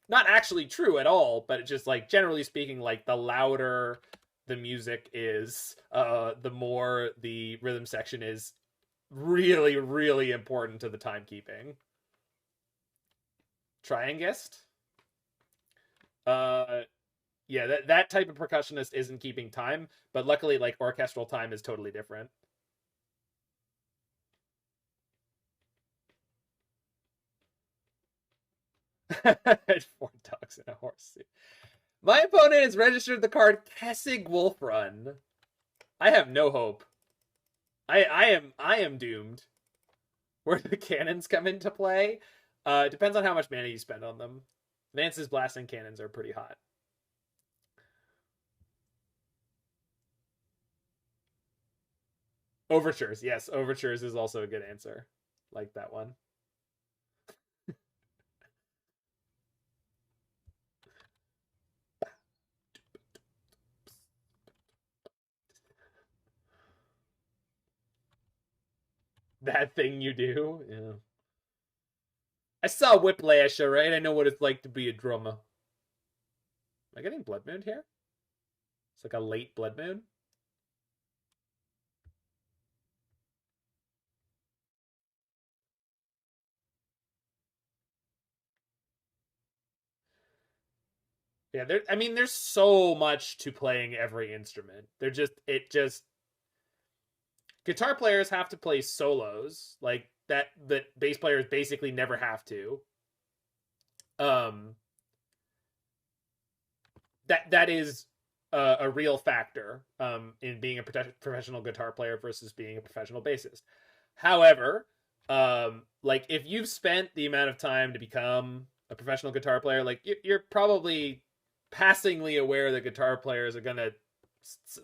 Not actually true at all, but just like generally speaking, like the louder the music is, the more the rhythm section is really, really important to the timekeeping. Triangist? Yeah, that type of percussionist isn't keeping time, but luckily, like, orchestral time is totally different. Four dogs in a horse suit. My opponent has registered the card Kessig Wolfrun. I have no hope. I am doomed. Where do the cannons come into play? Depends on how much mana you spend on them. Vance's blasting cannons are pretty hot. Overtures, yes. Overtures is also a good answer. Like that one. That thing you do? Yeah. I saw Whiplash, alright? I know what it's like to be a drummer. Am I getting Blood Moon here? It's like a late Blood Moon. Yeah, there's so much to playing every instrument. Guitar players have to play solos, like that bass players basically never have to. That is a real factor in being a professional guitar player versus being a professional bassist. However, like if you've spent the amount of time to become a professional guitar player, like you're probably passingly aware that guitar players are gonna,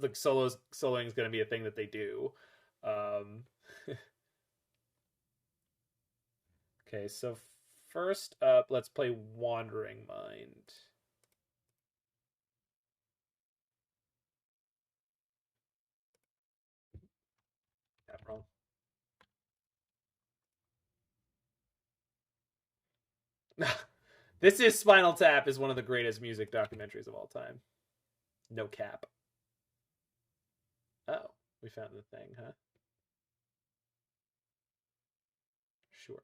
like, soloing is gonna be a thing that they do. Okay, so first up, let's play Wandering Mind. Yeah, wrong. This is Spinal Tap is one of the greatest music documentaries of all time. No cap. Oh, we found the thing, huh? Sure.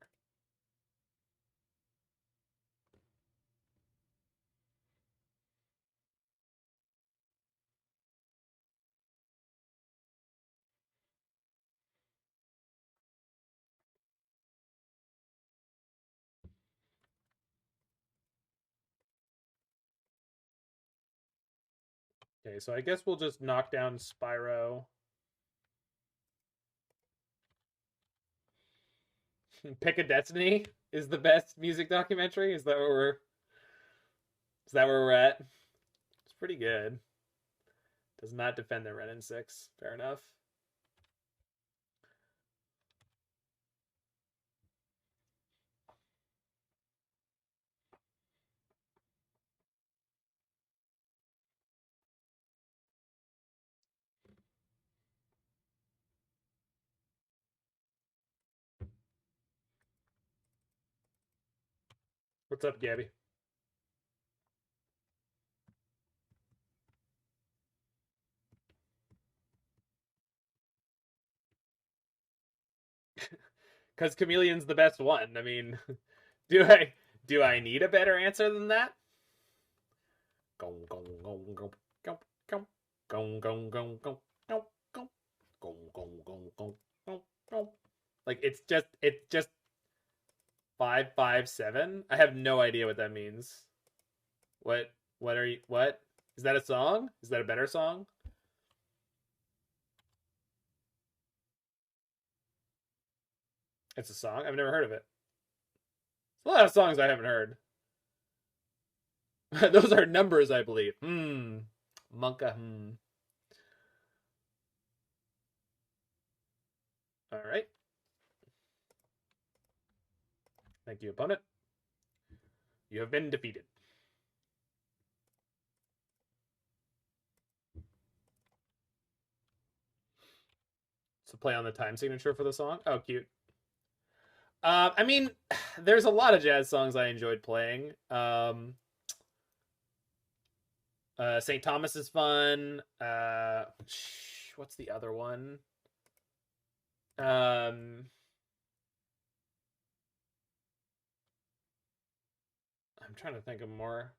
Okay, so I guess we'll just knock down Spyro. Pick a Destiny is the best music documentary. Is that where we're at? It's pretty good. Does not defend the Ren and 6. Fair enough. What's up, Gabby? Because Chameleon's the best one. I mean, do I need a better answer than that? Gong gong gong gong gong gong gong gong gong gong gong gong gong gong gong gong gong. Like it's just 557. I have no idea what that means. What are you? What is that a song? Is that a better song? It's a song. I've never heard of it. It's a lot of songs I haven't heard. Those are numbers, I believe. Monka. All right. Thank you, opponent. You have been defeated. So play on the time signature for the song. Oh, cute. I mean, there's a lot of jazz songs I enjoyed playing. St. Thomas is fun. What's the other one? I'm trying to think of more.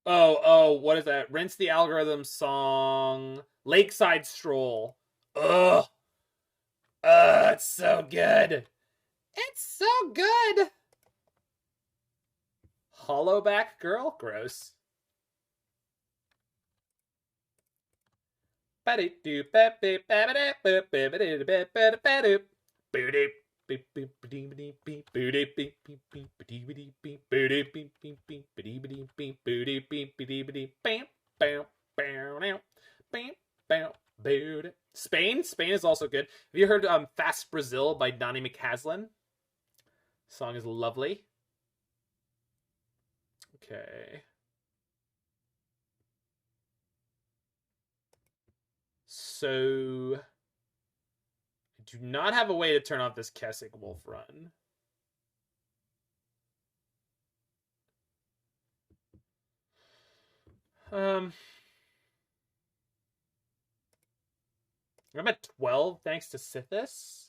Oh, what is that? Rinse the Algorithm song. Lakeside Stroll. Ugh. It's so good. It's so good. Hollowback Girl? Gross. Spain is also good. Have you heard Fast Brazil by Donnie McCaslin? Song is lovely. Okay. So I do not have a way to turn off this Kessig Wolf run. I'm at 12 thanks to Sythis.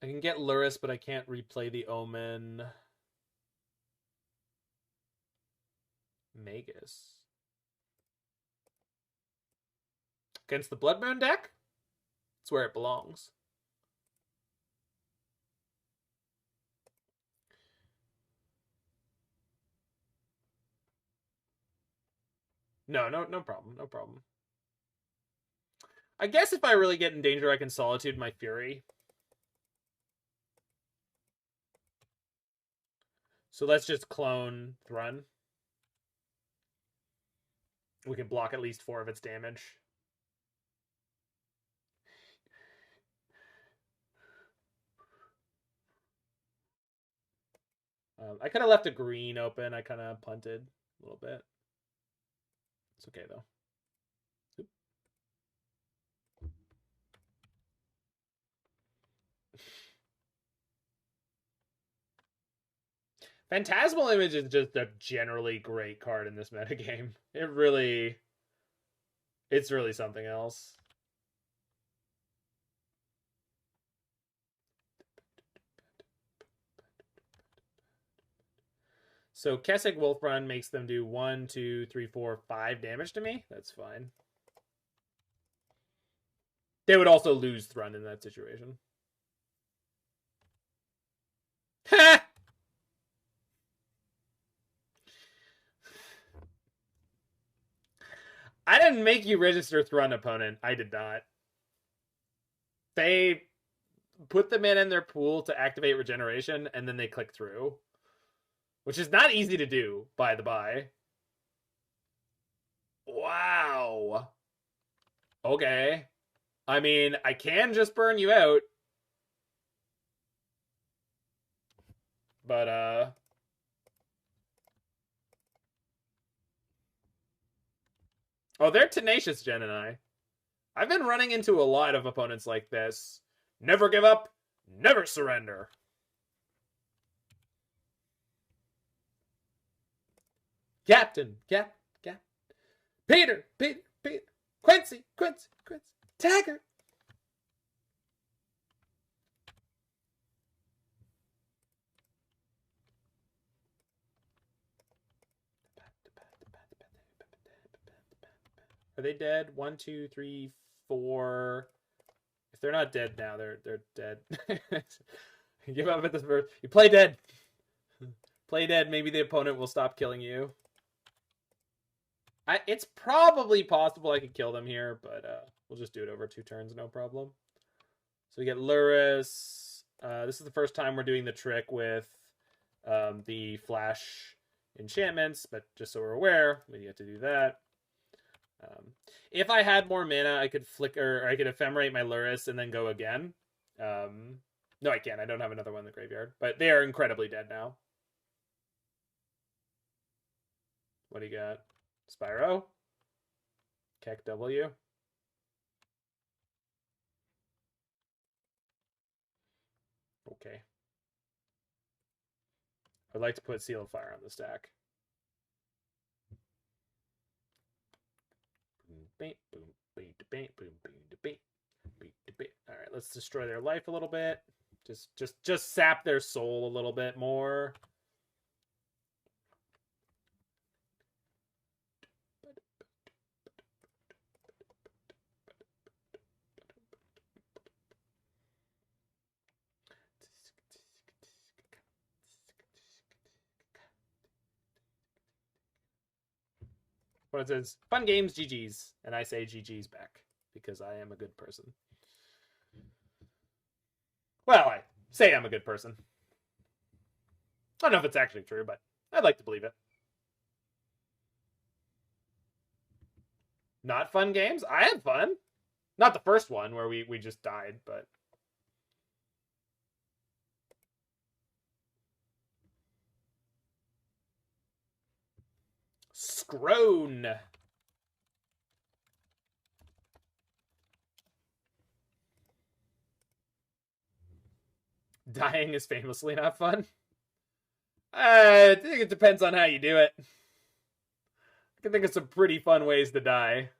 I can get Lurrus, but I can't replay the Omen. Magus. Against the Blood Moon deck? It's where it belongs. No problem. No problem. I guess if I really get in danger, I can Solitude my Fury. So let's just clone Thrun. We can block at least 4 of its damage. I could have left a green open. I kind of punted a little bit. It's okay, though. Oop. Phantasmal Image is just a generally great card in this metagame. It's really something else. So Kessig Wolf Run makes them do 1, 2, 3, 4, 5 damage to me. That's fine. They would also lose Thrun in that situation. Ha! I didn't make you register Thrun, opponent. I did not. They put them in their pool to activate regeneration, and then they click through. Which is not easy to do, by the by. Wow. Okay. I mean, I can just burn you out. But, oh, they're tenacious, Jen and I. I've been running into a lot of opponents like this. Never give up, never surrender. Captain. Peter. Quincy. Taggart. Are they dead? 1, 2, 3, 4. If they're not dead now, they're dead. Give up at this birth. You play dead. Play dead. Maybe the opponent will stop killing you. It's probably possible I could kill them here, but we'll just do it over 2 turns, no problem. So we get Lurrus. This is the first time we're doing the trick with the flash enchantments, but just so we're aware, we get to do that. If I had more mana, I could flicker, or I could ephemerate my Lurrus and then go again. No, I can't. I don't have another one in the graveyard, but they are incredibly dead now. What do you got? Spyro? Keck W? Okay. I'd like to put Seal of Fire on the stack. Alright, let's destroy their life a little bit. Just sap their soul a little bit more. What it says, fun games, GG's. And I say GG's back because I am a good person. Well, I say I'm a good person. I don't know if it's actually true, but I'd like to believe it. Not fun games? I had fun. Not the first one where we just died, but... Scrone. Dying is famously not fun. I think it depends on how you do it. I can think of some pretty fun ways to die.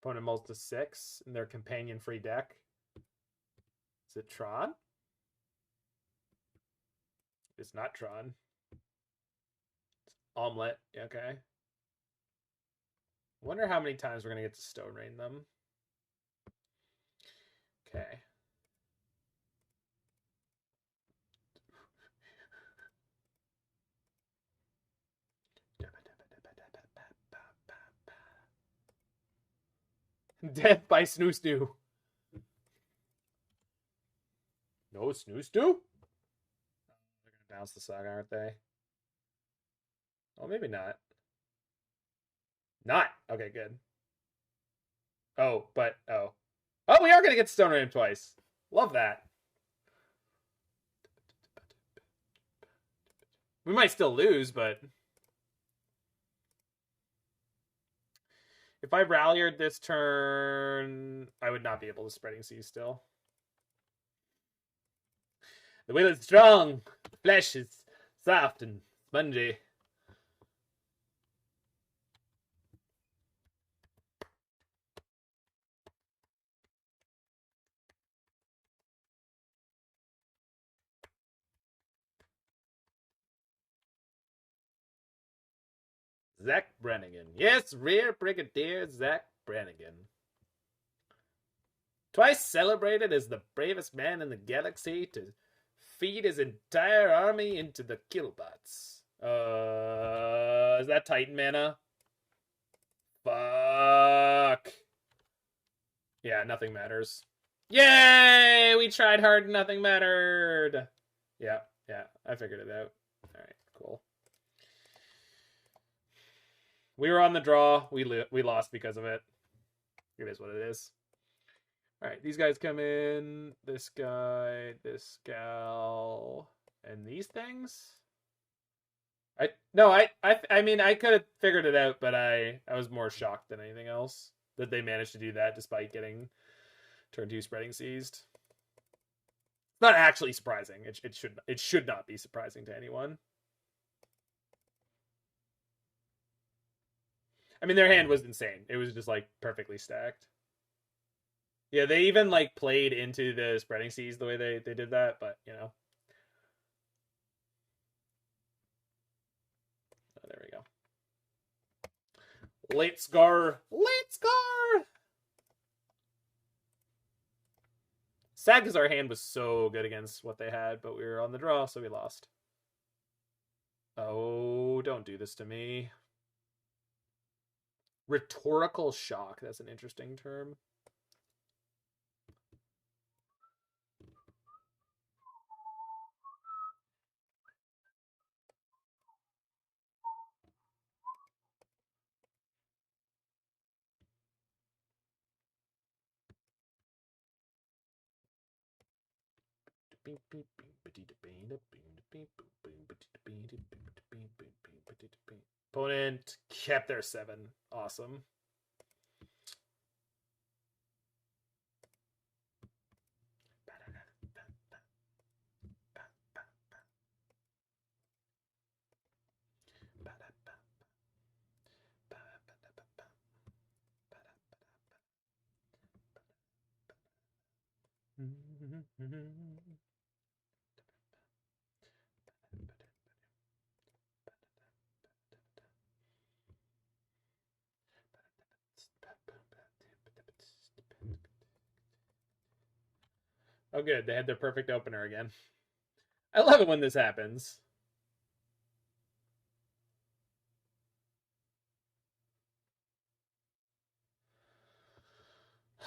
Opponent mulls to 6 in their companion-free deck. Is it Tron? It's not Tron. It's Omelet. Okay. I wonder how many times we're going to get to Stone Rain them. Okay. Death by Snoo Snoo. No Snoo Snoo? They're going to bounce the Saga, aren't they? Oh, maybe not. Not. Okay, good. Oh, but, oh. Oh, we are going to get Stone Rain twice. Love that. We might still lose, but... If I Ralliered this turn, I would not be able to Spreading Seas still. The will is strong. The flesh is soft and spongy. Zach Brannigan. Yes, Rear Brigadier Zach Brannigan. Twice celebrated as the bravest man in the galaxy to feed his entire army into the killbots. Is that Titan mana? Fuck. Yeah, nothing matters. Yay! We tried hard, nothing mattered. Yeah, I figured it out. Alright, cool. We were on the draw. We lost because of it. It is what it is. All right, these guys come in. This guy, this gal, and these things. I mean, I could have figured it out, but I was more shocked than anything else that they managed to do that despite getting turn 2 Spreading Seized. It's not actually surprising. It should not be surprising to anyone. I mean, their hand was insane. It was just like perfectly stacked. Yeah, they even like played into the spreading seas the way they did that, but you know. Oh, there we go. Late Scar. Sad because our hand was so good against what they had, but we were on the draw, so we lost. Oh, don't do this to me. Rhetorical shock. That's an interesting term. Opponent kept their 7. Awesome. Oh, good. They had their perfect opener again. I love it when this happens.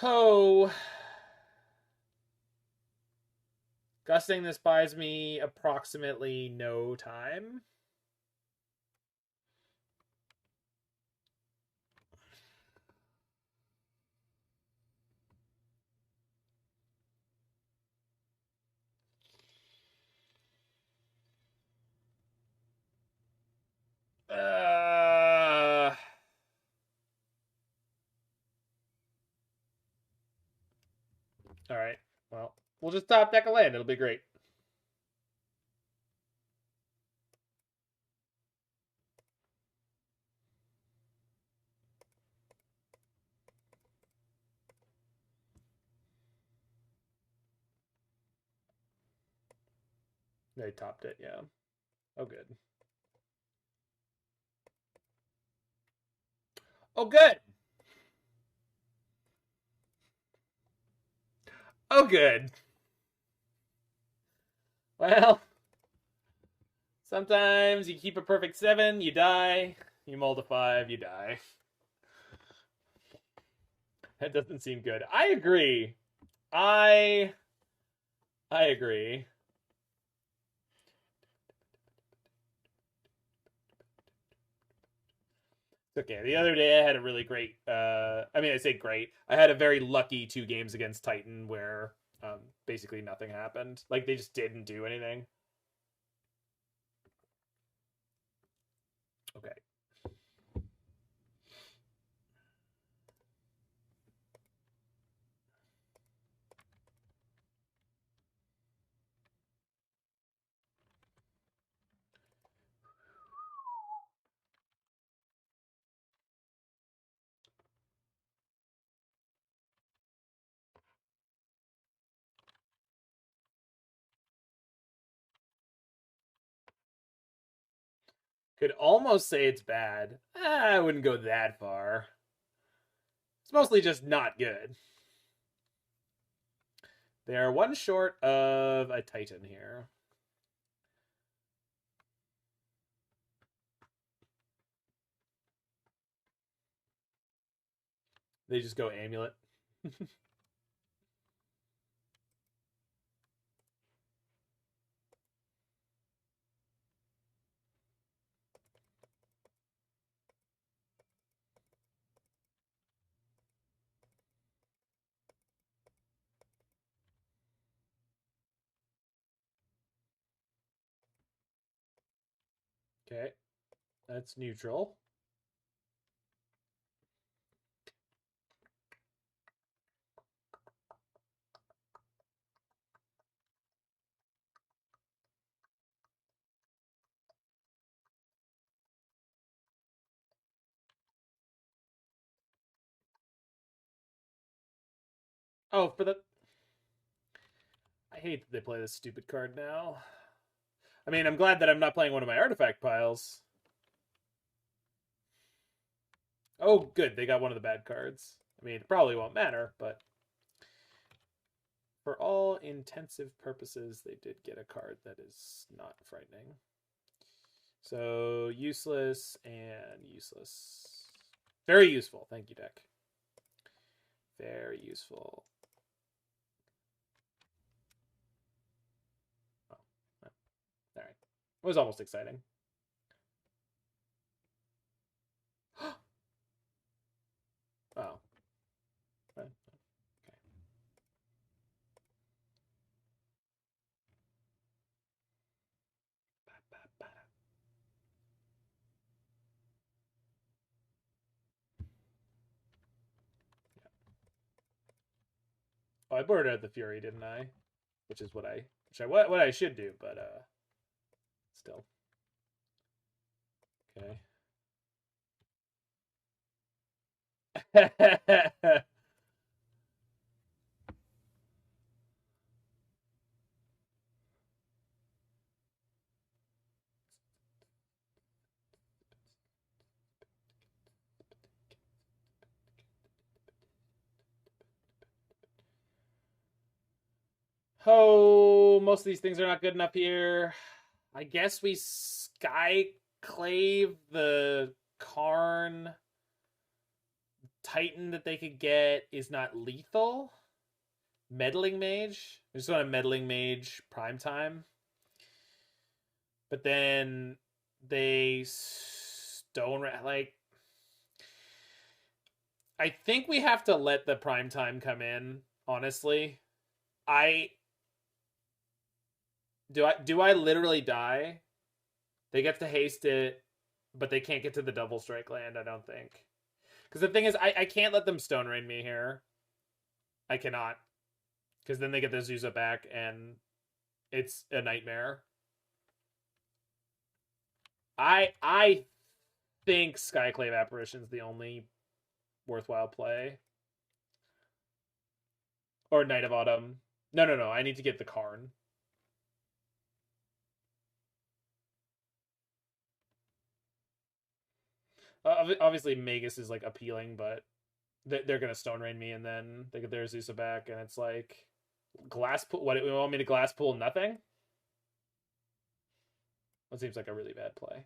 Oh. Gusting this buys me approximately no time. All right. Well, we'll just top deck a land. It'll be great. They topped it, yeah. Oh, good. Oh, good. Oh, good. Well, sometimes you keep a perfect 7, you die. You mull 5, you die. That doesn't seem good. I agree. I agree. Okay, the other day I had a really great I say great. I had a very lucky 2 games against Titan where basically nothing happened. Like they just didn't do anything. Okay. Could almost say it's bad. I wouldn't go that far. It's mostly just not good. They are 1 short of a Titan here. They just go Amulet. Okay. That's neutral. Oh, for the... I hate that they play this stupid card now. I mean, I'm glad that I'm not playing one of my artifact piles. Oh, good. They got one of the bad cards. I mean, it probably won't matter, but... For all intensive purposes, they did get a card that is not frightening. So, useless and useless. Very useful. Thank you, deck. Very useful. Oh, all right. It was almost exciting. Oh. Okay. Oh, I blurred out the Fury, didn't I? Which is what I should do, but still. Okay. Oh, most of these things are not good enough here. I guess we Skyclave the Karn. Titan that they could get is not lethal. Meddling Mage. I just want a Meddling Mage primetime. But then they like... I think we have to let the primetime come in, honestly. Do I literally die? They get to haste it, but they can't get to the double strike land, I don't think. Because the thing is, I can't let them Stone Rain me here. I cannot. Because then they get the Zuza back, and it's a nightmare. I think Skyclave Apparition is the only worthwhile play. Or Night of Autumn. No. I need to get the Karn. Obviously, Magus is like appealing, but they're gonna Stone Rain me, and then they get their Zusa back, and it's like Glasspool. What, you want me to Glasspool nothing? That seems like a really bad play.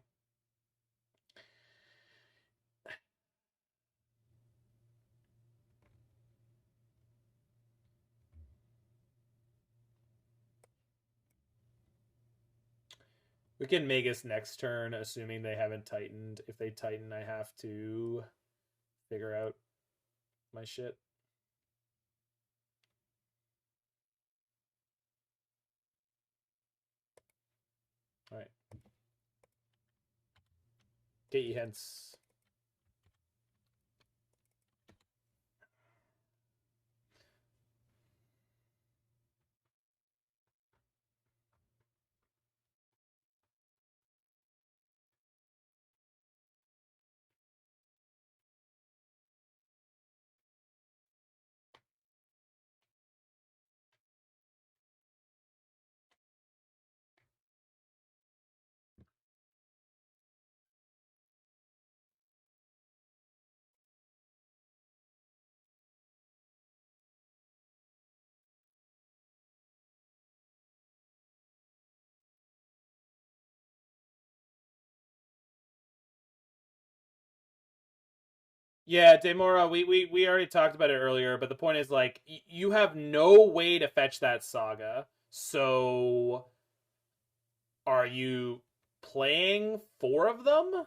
We can Magus next turn, assuming they haven't Titaned. If they Titan, I have to figure out my shit. Alright. Get ye hence. Yeah, Demora, we already talked about it earlier, but the point is, like, you have no way to fetch that Saga, so are you playing 4 of them?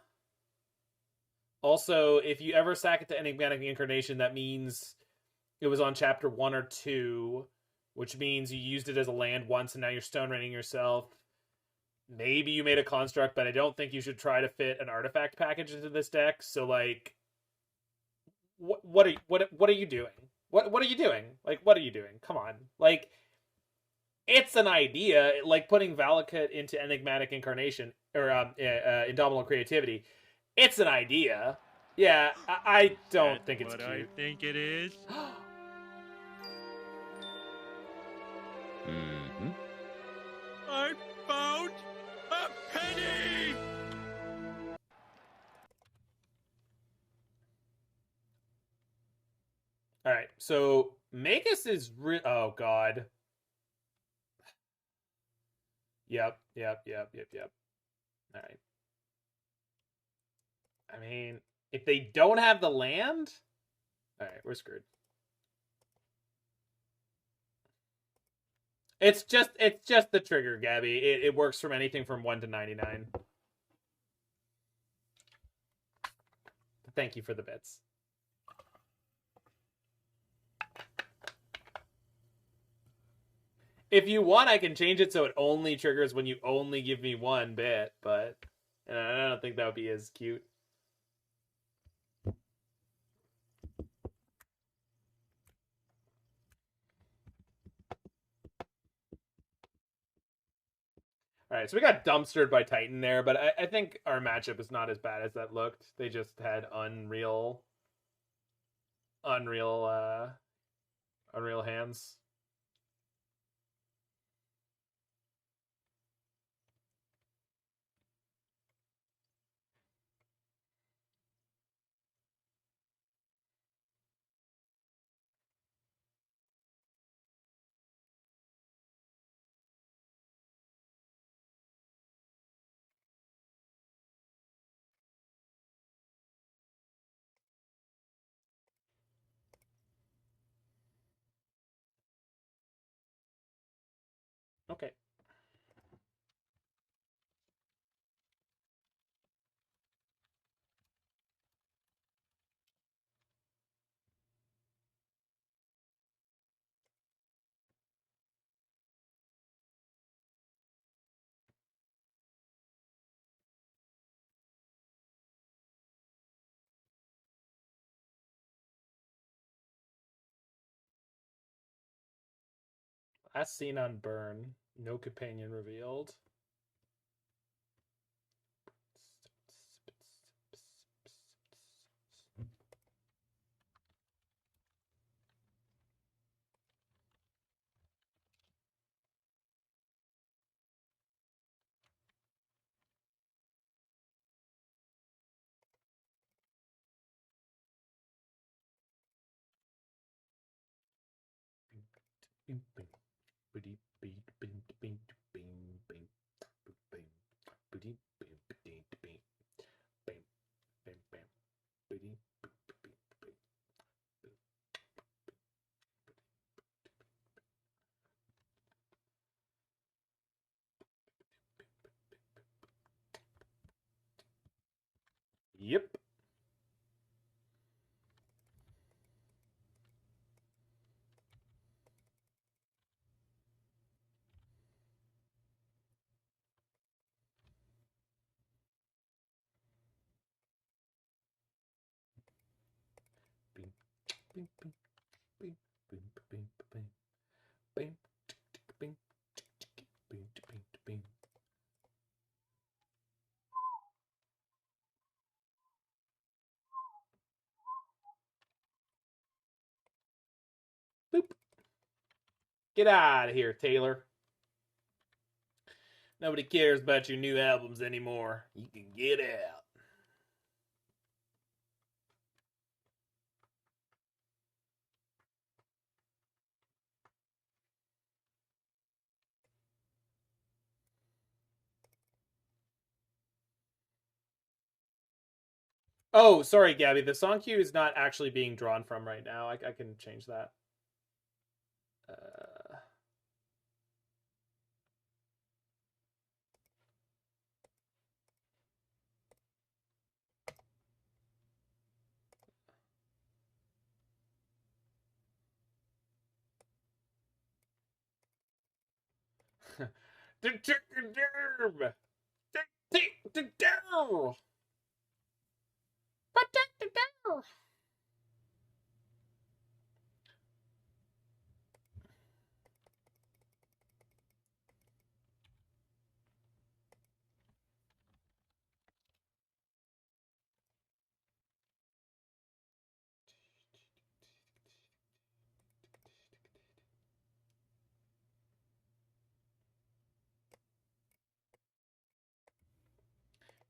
Also, if you ever sack it to Enigmatic Incarnation, that means it was on chapter 1 or 2, which means you used it as a land once and now you're Stone Raining yourself. Maybe you made a construct, but I don't think you should try to fit an artifact package into this deck, so, like... What are you doing? What are you doing? Like, what are you doing? Come on. Like, it's an idea. Like putting Valakut into Enigmatic Incarnation or Indomitable Creativity. It's an idea. Yeah, I don't think it's cute. What I think it is. I found a penny! All right, so Magus is oh god. Yep. All right. I mean, if they don't have the land, all right, we're screwed. It's just the trigger, Gabby. It works from anything from 1 to 99. Thank you for the bits. If you want, I can change it so it only triggers when you only give me 1 bit, but I don't think that would be as cute. All right, so we got dumpstered by Titan there, but I think our matchup is not as bad as that looked. They just had unreal hands. Okay. As seen on Burn, no companion revealed. Yep. Boop. Get out of here, Taylor. Nobody cares about your new albums anymore. You can get out. Oh, sorry, Gabby. The song queue is not actually being drawn from right now. I can change that.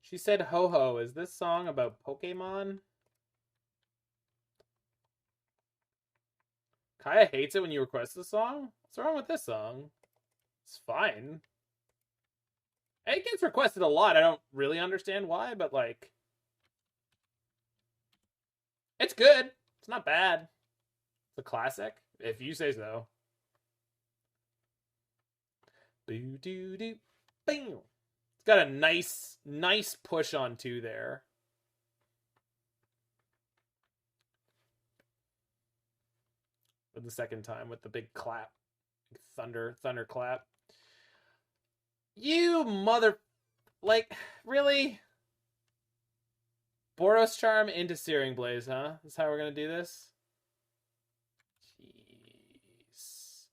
She said ho-ho. Is this song about Pokemon? Kaya hates it when you request the song? What's wrong with this song? It's fine. It gets requested a lot. I don't really understand why, but like... It's good. It's not bad. It's a classic, if you say so. Boo-doo-doo. Bing! It's got a nice push on 2 there. For the second time with the big clap. Thunder clap. You mother... Like, really? Boros Charm into Searing Blaze, huh? That's how we're gonna do this? Jeez.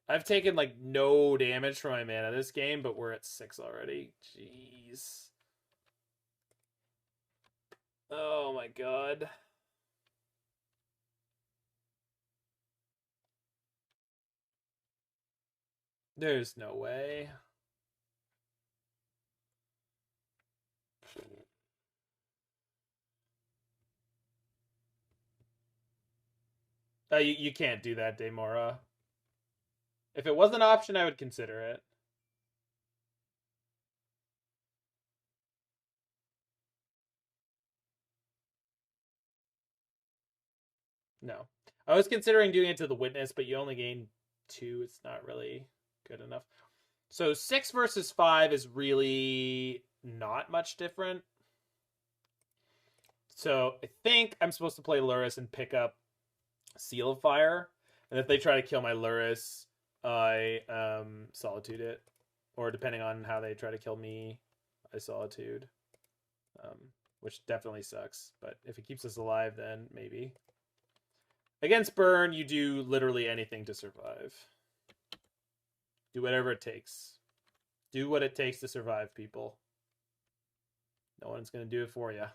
I've taken, like, no damage from my mana this game, but we're at 6 already. Jeez. Oh my god. There's no way. You can't do that, Daemora. If it was an option, I would consider it. No. I was considering doing it to the Witness, but you only gain 2. It's not really good enough. So 6 versus 5 is really not much different. So I think I'm supposed to play Lurrus and pick up Seal of Fire. And if they try to kill my Lurrus, I Solitude it. Or depending on how they try to kill me, I Solitude. Which definitely sucks. But if it keeps us alive, then maybe. Against Burn, you do literally anything to survive. Do whatever it takes. Do what it takes to survive, people. No one's going to do it for you.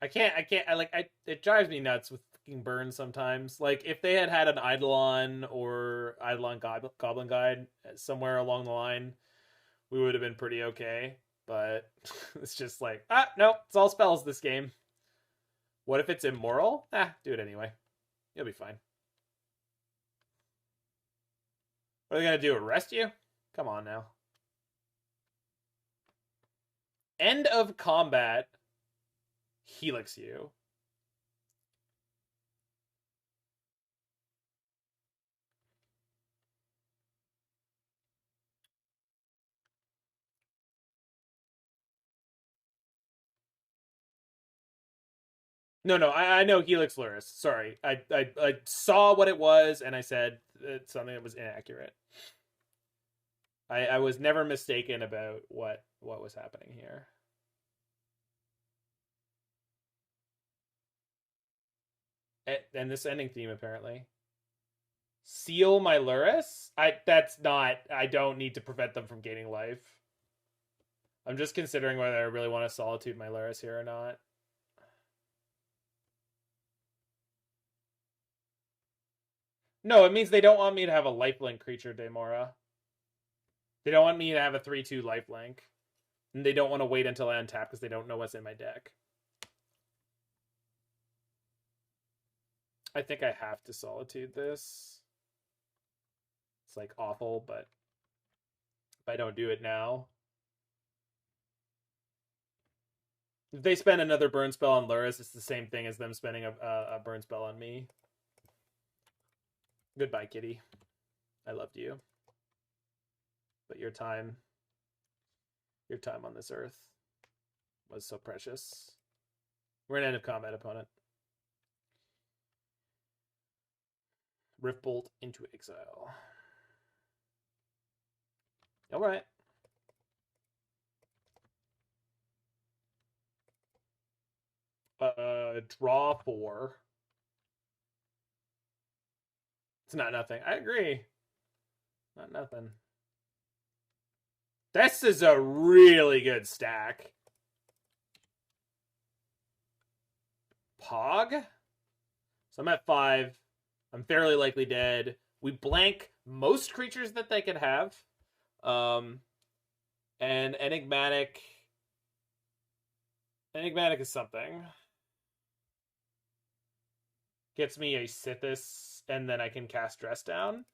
It drives me nuts with fucking Burn sometimes. Like, if they had an Eidolon or Eidolon Goblin Guide somewhere along the line, we would have been pretty okay. But it's just like, no, it's all spells this game. What if it's immoral? Do it anyway. You'll be fine. What are they going to do, arrest you? Come on now. End of combat. Helix you. No, I know Helix Lurrus. Sorry. I saw what it was, and I said it's something that was inaccurate. I was never mistaken about what was happening here. And this ending theme, apparently. Seal my Lurrus? I don't need to prevent them from gaining life. I'm just considering whether I really want to Solitude my Lurrus here or not. No, it means they don't want me to have a lifelink creature, Daemora. They don't want me to have a 3/2 lifelink. And they don't want to wait until I untap because they don't know what's in my deck. I think I have to Solitude this. It's like awful, but if I don't do it now. If they spend another burn spell on Lurrus, it's the same thing as them spending a burn spell on me. Goodbye, kitty. I loved you. But your time on this earth was so precious. We're an end of combat opponent. Riftbolt into exile. All right. Draw 4. It's not nothing. I agree. Not nothing. This is a really good stack. Pog? So I'm at 5. I'm fairly likely dead. We blank most creatures that they could have. And Enigmatic is something. Gets me a Sythis, and then I can cast Dress Down.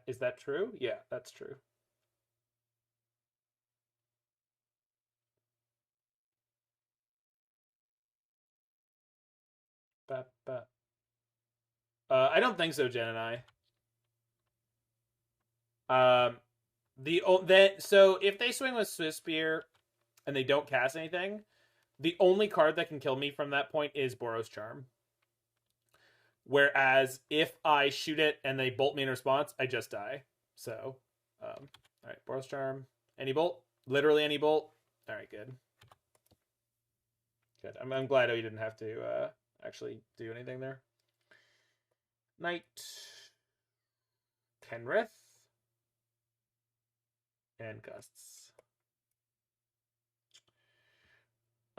Is that true? Yeah, that's true. I don't think so, Jen and I. So if they swing with Swift Spear and they don't cast anything, the only card that can kill me from that point is Boros Charm. Whereas if I shoot it and they bolt me in response, I just die. So, all right, Boros Charm, any bolt, literally any bolt. All right, good. I'm glad we didn't have to actually do anything there. Knight, Kenrith, and Gusts.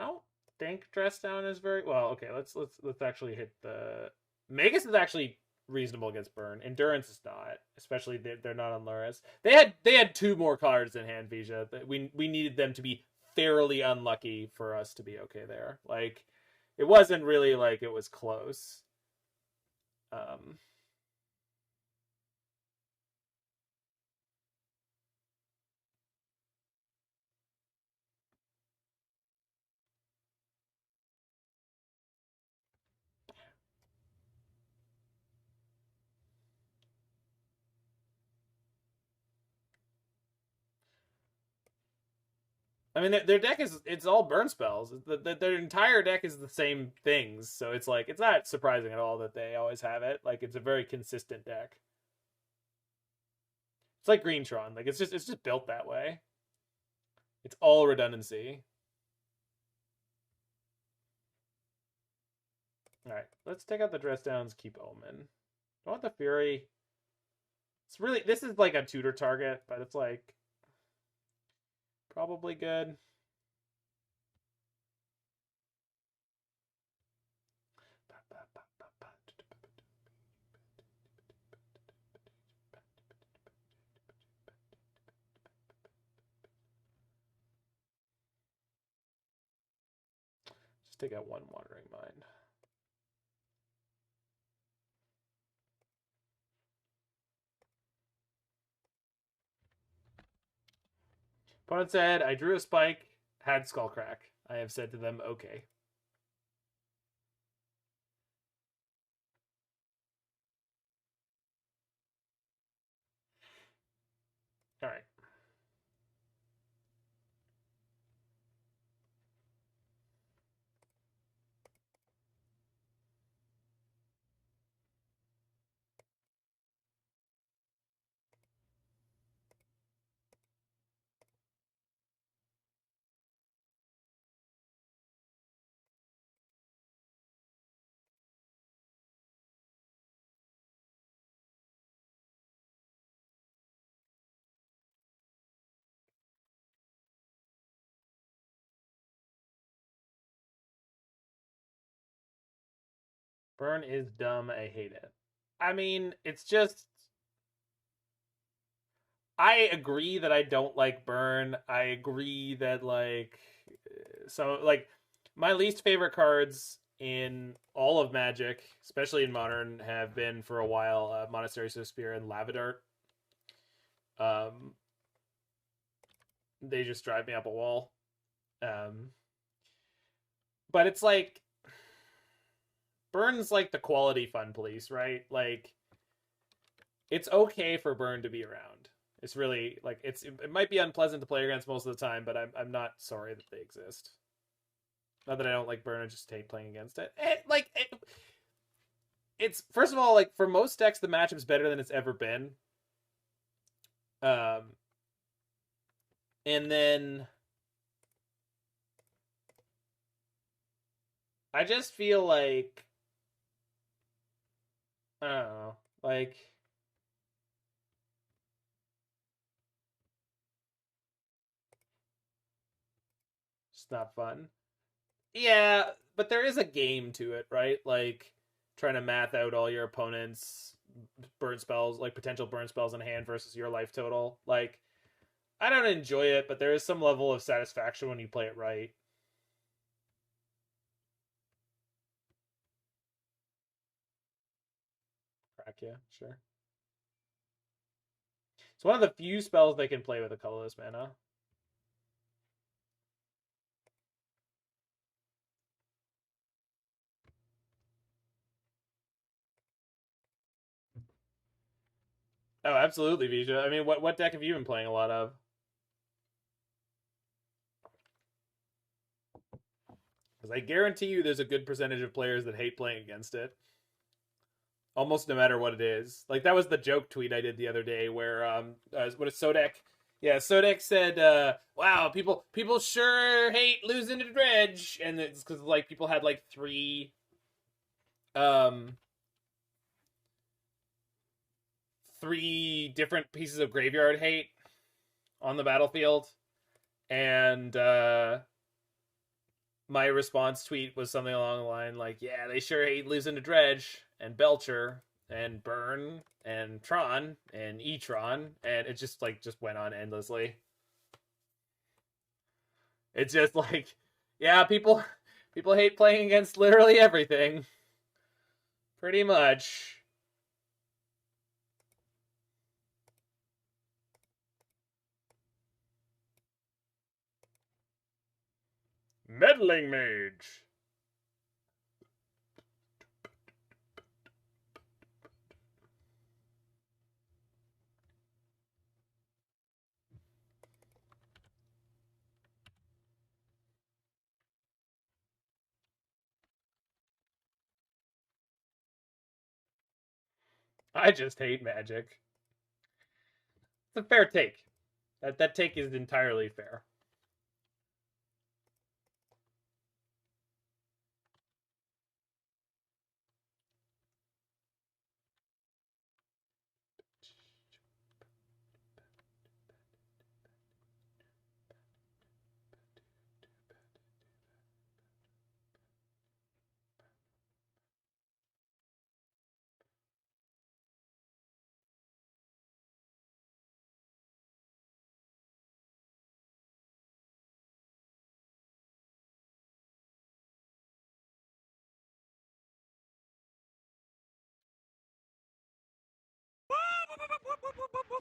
I don't think Dress Down is very well. Okay, let's actually hit the Magus is actually reasonable against burn. Endurance is not, especially they're not on Lurrus. They had 2 more cards in hand, Vija. We needed them to be fairly unlucky for us to be okay there. Like, it wasn't really like it was close. I mean, their deck it's all burn spells. Their entire deck is the same things, so it's like it's not surprising at all that they always have it. Like, it's a very consistent deck. It's like Greentron. Like, it's just built that way. It's all redundancy. All right, let's take out the Dress Downs. Keep Omen. I want the Fury. This is like a tutor target, but it's like probably good. Just take out 1 Wandering Mind. Opponent said, I drew a spike, had Skullcrack. I have said to them, okay. All right. Burn is dumb. I hate it. I mean, it's just... I agree that I don't like burn. I agree that, like... So, like, my least favorite cards in all of Magic, especially in Modern, have been, for a while, Monastery Spear and Lavadart. They just drive me up a wall. But it's like... Burn's like the quality fun police, right? Like, it's okay for Burn to be around. It's really like it might be unpleasant to play against most of the time, but I'm not sorry that they exist. Not that I don't like Burn, I just hate playing against it. It's first of all, like, for most decks the matchup's better than it's ever been. And then I just feel like I don't know, like it's not fun. Yeah, but there is a game to it, right? Like, trying to math out all your opponent's burn spells, like potential burn spells in hand versus your life total. Like, I don't enjoy it, but there is some level of satisfaction when you play it right. Crack, yeah, sure. It's one of the few spells they can play with a colorless mana. Oh, absolutely, Vija. I mean, what deck have you been playing a lot of? Because I guarantee you there's a good percentage of players that hate playing against it. Almost no matter what it is. Like, that was the joke tweet I did the other day where, what is Sodek? Yeah, Sodek said, wow, people sure hate losing to Dredge. And it's because, like, people had, like, three different pieces of graveyard hate on the battlefield. And, my response tweet was something along the line like, yeah, they sure hate losing to Dredge and Belcher and Burn and Tron and E-Tron, and it just went on endlessly. It's just like, yeah, people hate playing against literally everything. Pretty much. Meddling Mage. I just hate Magic. It's a fair take. That take is entirely fair.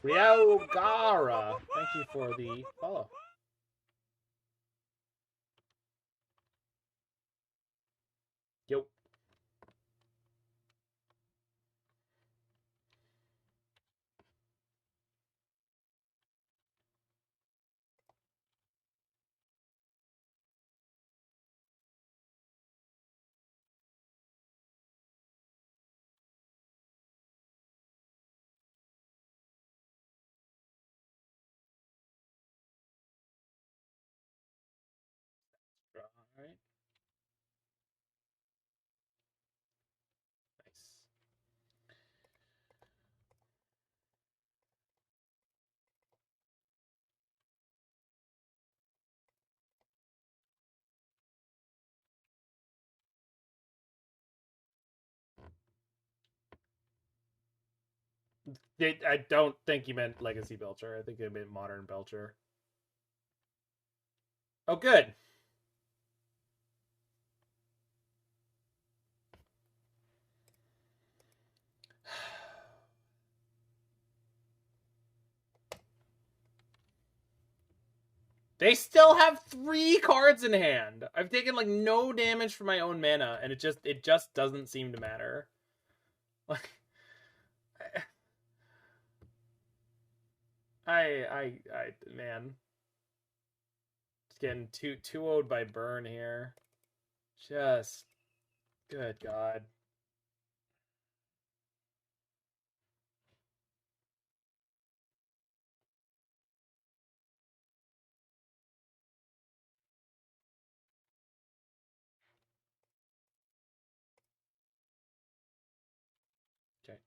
Ryogara, thank you for the follow. Yo. All right. Nice. I don't think you meant Legacy Belcher. I think they meant Modern Belcher. Oh, good. They still have 3 cards in hand. I've taken like no damage from my own mana, and it just doesn't seem to matter. Like, man, just getting 2-0'd by Burn here. Just, good God. Okay.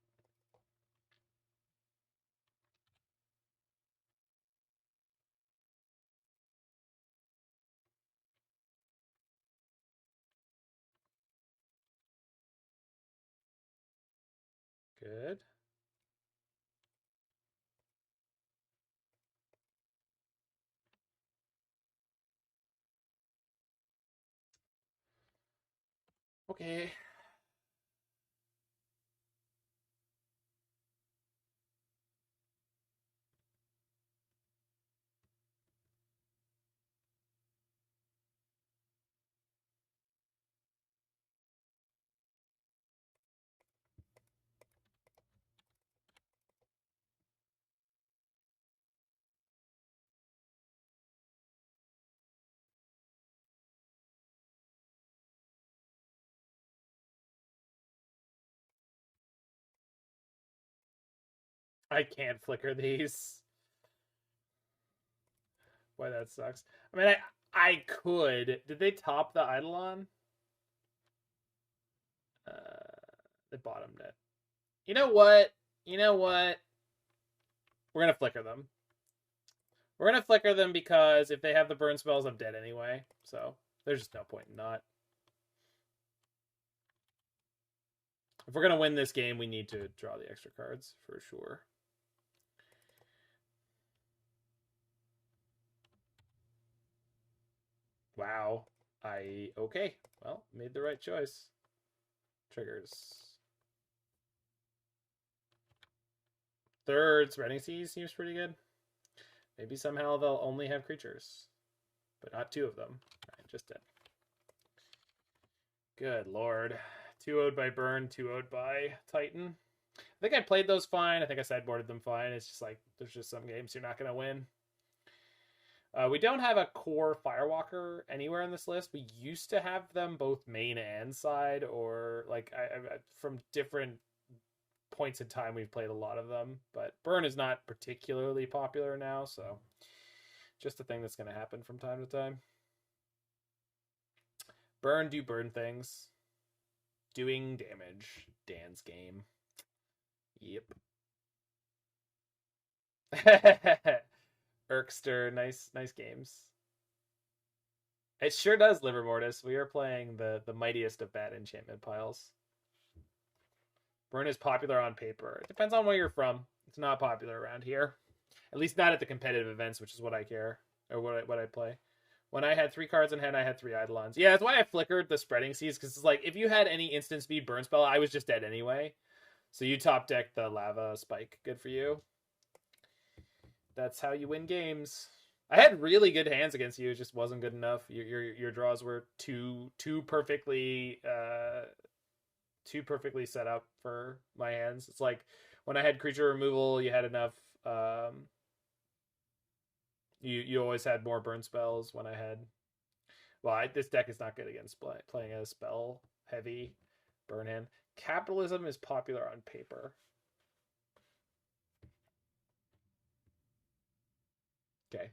Good. Okay. I can't flicker these. Why that sucks. I mean, I could. Did they top the Eidolon? They bottomed it. You know what? You know what? We're gonna flicker them. We're gonna flicker them because if they have the burn spells, I'm dead anyway. So there's just no point in not. If we're gonna win this game, we need to draw the extra cards for sure. Wow. Okay. Well, made the right choice. Triggers. Third Spreading Seas seems pretty good. Maybe somehow they'll only have creatures. But not two of them. Right, just dead. Good lord. 2-0'd by Burn, 2-0'd by Titan. I think I played those fine. I think I sideboarded them fine. It's just like, there's just some games you're not going to win. We don't have a core Firewalker anywhere in this list. We used to have them both main and side, or like from different points in time we've played a lot of them. But Burn is not particularly popular now, so just a thing that's going to happen from time to time. Burn, do burn things. Doing damage. Dan's game. Yep. Irkster, nice games. It sure does, Liver Mortis. We are playing the mightiest of bad enchantment piles. Burn is popular on paper. It depends on where you're from. It's not popular around here. At least not at the competitive events, which is what I care. Or what I play. When I had 3 cards in hand, I had 3 Eidolons. Yeah, that's why I flickered the Spreading Seas, because it's like, if you had any instant speed burn spell, I was just dead anyway. So you top deck the Lava Spike. Good for you. That's how you win games. I had really good hands against you. It just wasn't good enough. Your draws were too perfectly set up for my hands. It's like when I had creature removal, you had enough. You always had more burn spells. When I had, well, this deck is not good against playing a spell heavy burn hand. Capitalism is popular on paper. Okay.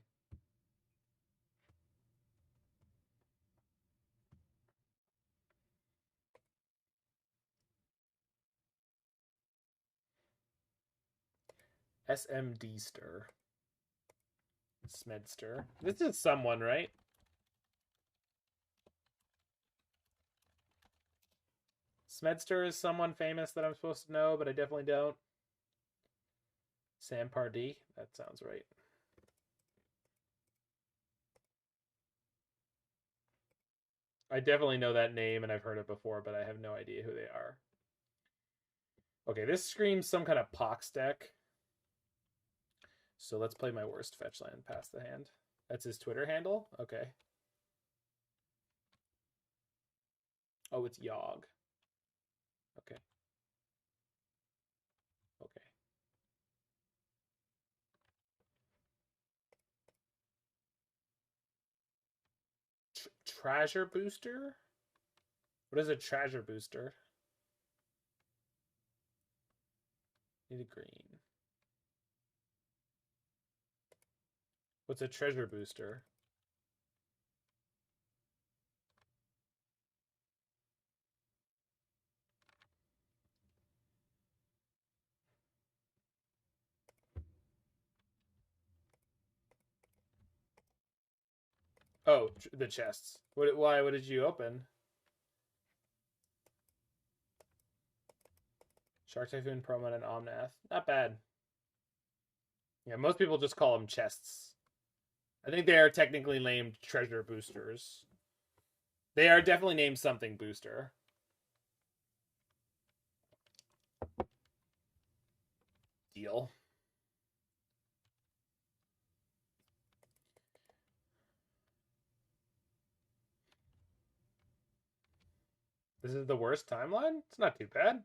SMD Stir. Smedster. This is someone, right? Smedster is someone famous that I'm supposed to know, but I definitely don't. Sam Pardee. That sounds right. I definitely know that name and I've heard it before, but I have no idea who they are. Okay, this screams some kind of Pox deck. So let's play my worst fetch land past the hand. That's his Twitter handle? Okay. Oh, it's Yogg. Okay. Okay. Treasure Booster? What is a Treasure Booster? Need a green. What's a Treasure Booster? Oh, the chests. Why? What did you open? Shark Typhoon, Promen, and Omnath. Not bad. Yeah, most people just call them chests. I think they are technically named treasure boosters. They are definitely named something booster. Deal. This is the worst timeline? It's not too bad.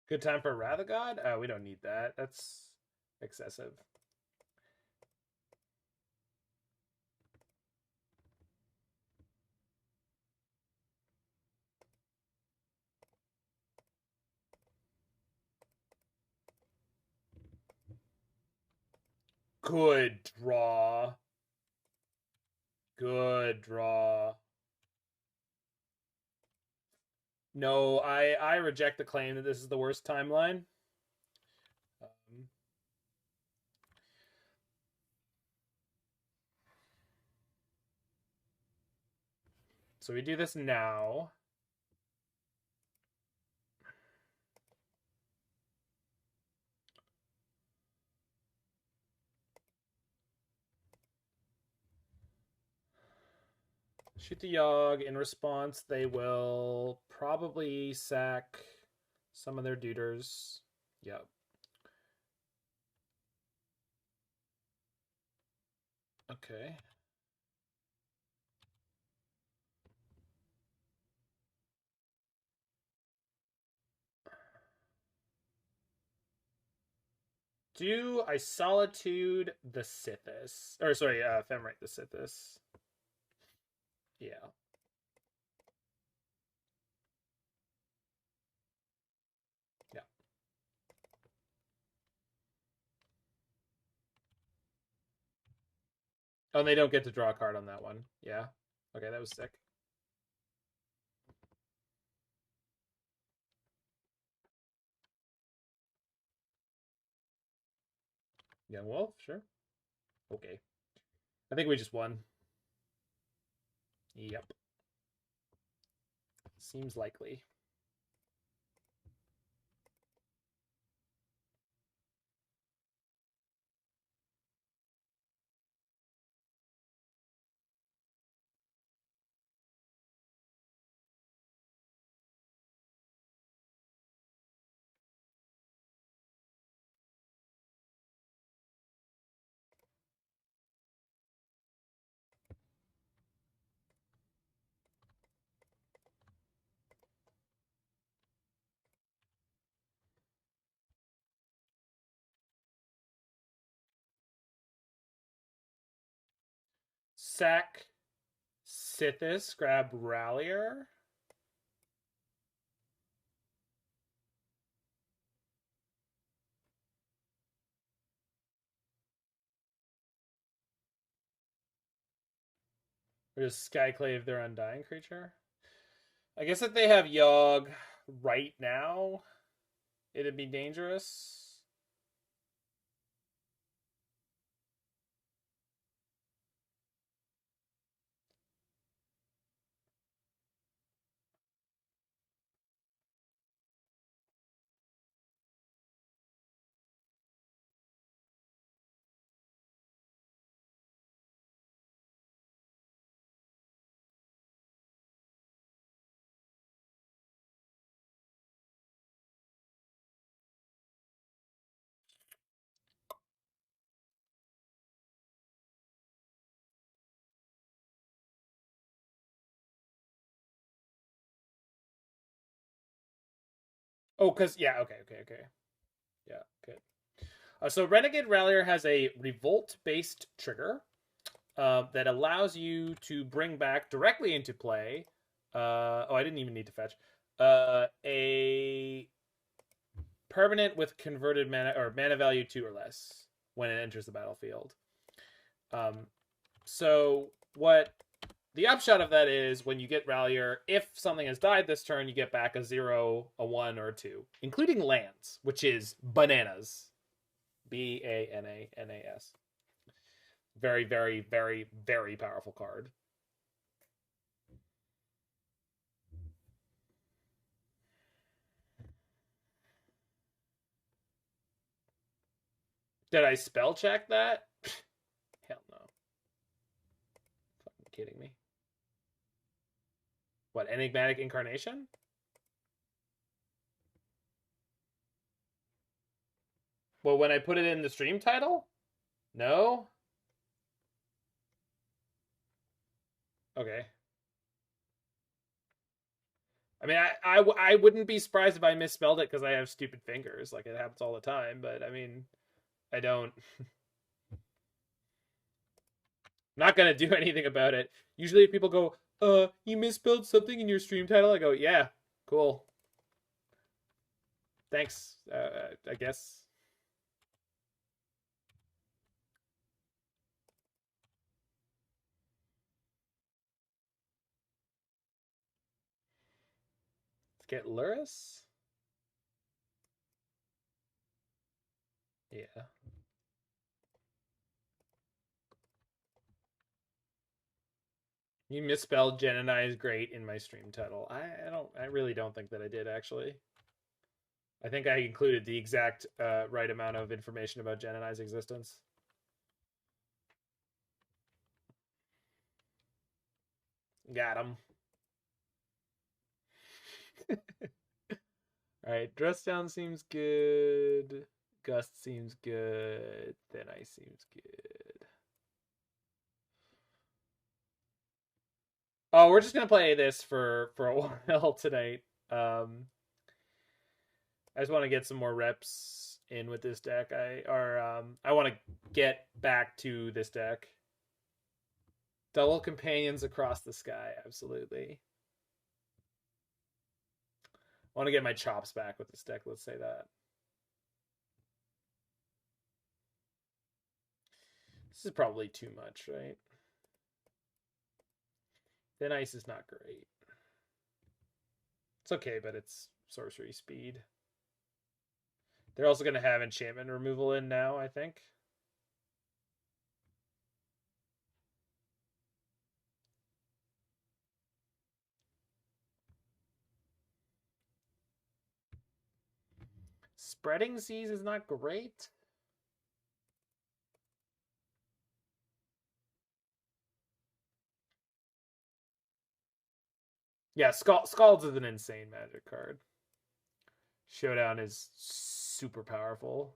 Good time for Wrath of God? We don't need that. That's excessive. Good draw. Good draw. No, I reject the claim that this is the worst timeline. So we do this now. Shoot the Yogg. In response, they will probably sack some of their duders. Yep. Okay. Do I Solitude the Sythis? Or sorry, Ephemerate the Sythis. Yeah. Yeah. Oh, and they don't get to draw a card on that one. Yeah. Okay, that was sick. Young Wolf, sure. Okay. I think we just won. Yep. Seems likely. Sack Sythis, grab Rallier. Or just Skyclave their Undying creature. I guess if they have Yogg right now, it'd be dangerous. Oh, because, yeah, okay. Yeah, good. So Renegade Rallier has a Revolt-based trigger that allows you to bring back directly into play. I didn't even need to fetch. A permanent with converted mana or mana value 2 or less when it enters the battlefield. So what the upshot of that is, when you get Rallier, if something has died this turn, you get back a 0, a 1, or a 2, including lands, which is bananas. Bananas. Very, very, very, very powerful card. Did I spell check that? Hell no. Fucking kidding me. What, Enigmatic Incarnation? Well, when I put it in the stream title? No? Okay. I mean, I wouldn't be surprised if I misspelled it because I have stupid fingers. Like, it happens all the time, but I mean, I don't. I'm not going to do anything about it. Usually if people go, you misspelled something in your stream title, I go, yeah, cool. Thanks, I guess. Let's get Lurrus. Yeah. You misspelled Jen and I is great in my stream title. I really don't think that I did, actually. I think I included the exact right amount of information about Jen and I's existence. Got him. Alright, Dress Down seems good. Gust seems good. Thin Ice seems good. Oh, we're just gonna play this for a while tonight. I just want to get some more reps in with this deck. I want to get back to this deck. Double Companions Across the Sky, absolutely. I want to get my chops back with this deck, let's say that. This is probably too much, right? Thin Ice is not great. It's okay, but it's sorcery speed. They're also going to have enchantment removal in now, I think. Spreading Seas is not great. Yeah, Skalds is an insane Magic card. Showdown is super powerful.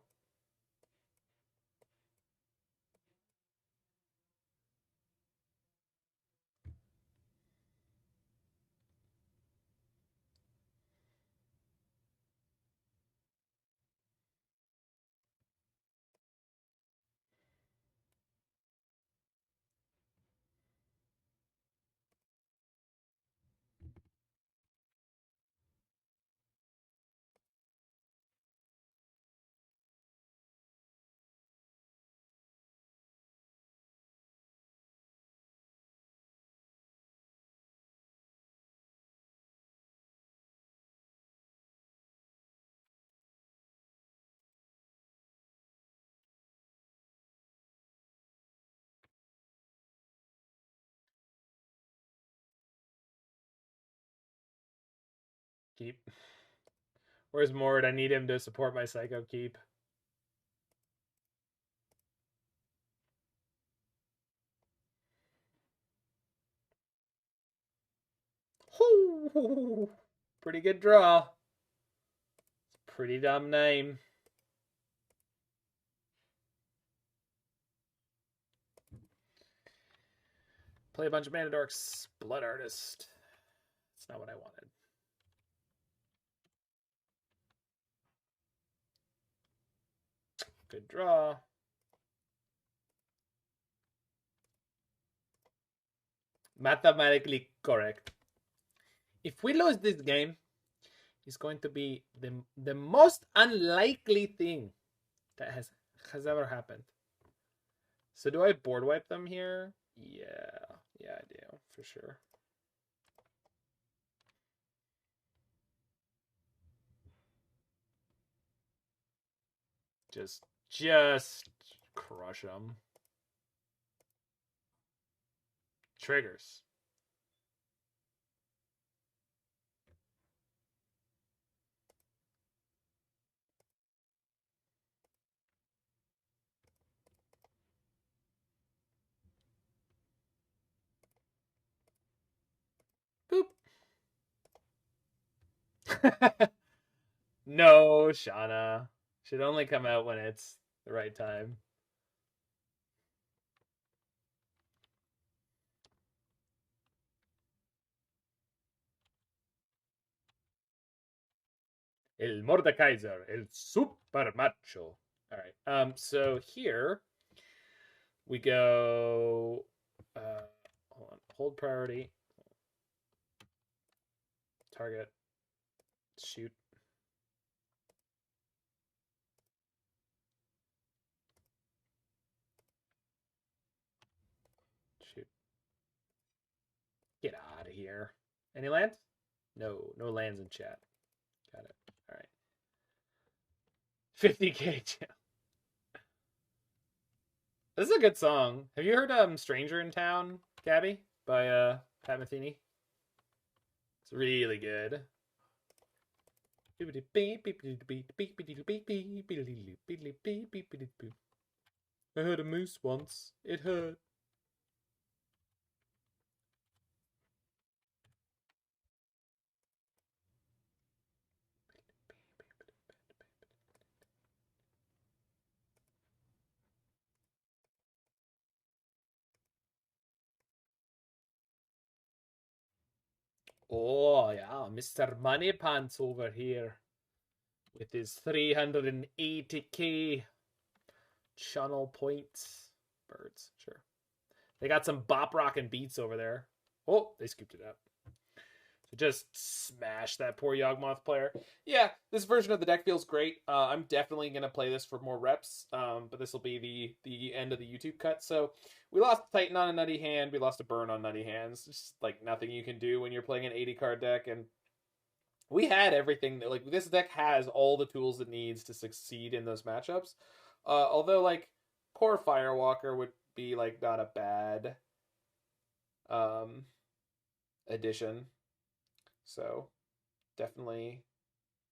Keep. Where's Mord? I need him to support my Psycho Keep. Ooh, pretty good draw. Pretty dumb name. Play a bunch of Mana Dorks. Blood Artist. That's not what I wanted. Good draw. Mathematically correct. If we lose this game, it's going to be the most unlikely thing that has ever happened. So do I board wipe them here? Yeah, I do for sure. Just crush them. Triggers. Boop. No, Shauna. Should only come out when it's the right time. El Mordekaiser, el super macho. All right. So here we go. Hold on. Hold priority. Target. Shoot. Shoot. Get out of here. Any lands? No lands in chat. Got it. All right. 50k. This is a good song. Have you heard Stranger in Town, Gabby, by Pat Metheny? It's really good. I heard a moose once. It hurt. Oh, yeah, Mr. Moneypants over here with his 380k channel points. Birds, sure. They got some bop rockin' beats over there. Oh, they scooped it up. So just smash that poor Yawgmoth player. Yeah, this version of the deck feels great. I'm definitely going to play this for more reps, but this will be the end of the YouTube cut. So we lost Titan on a nutty hand. We lost a burn on nutty hands. Just like nothing you can do when you're playing an 80 card deck. And we had everything. Like this deck has all the tools it needs to succeed in those matchups. Although like Core Firewalker would be like not a bad addition. So definitely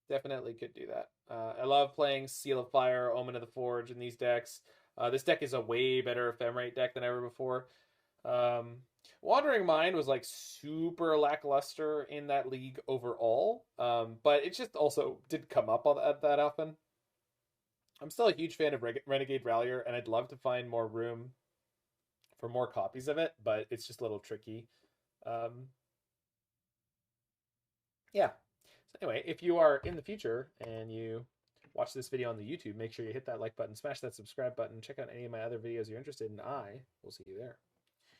could do that. I love playing Seal of Fire, Omen of the Forge in these decks. This deck is a way better Ephemerate deck than ever before. Wandering Mind was like super lackluster in that league overall, but it just also didn't come up that often. I'm still a huge fan of Renegade Rallier, and I'd love to find more room for more copies of it, but it's just a little tricky. Yeah. So anyway, if you are in the future and you watch this video on the YouTube, make sure you hit that like button, smash that subscribe button, check out any of my other videos you're interested in. I will see you there.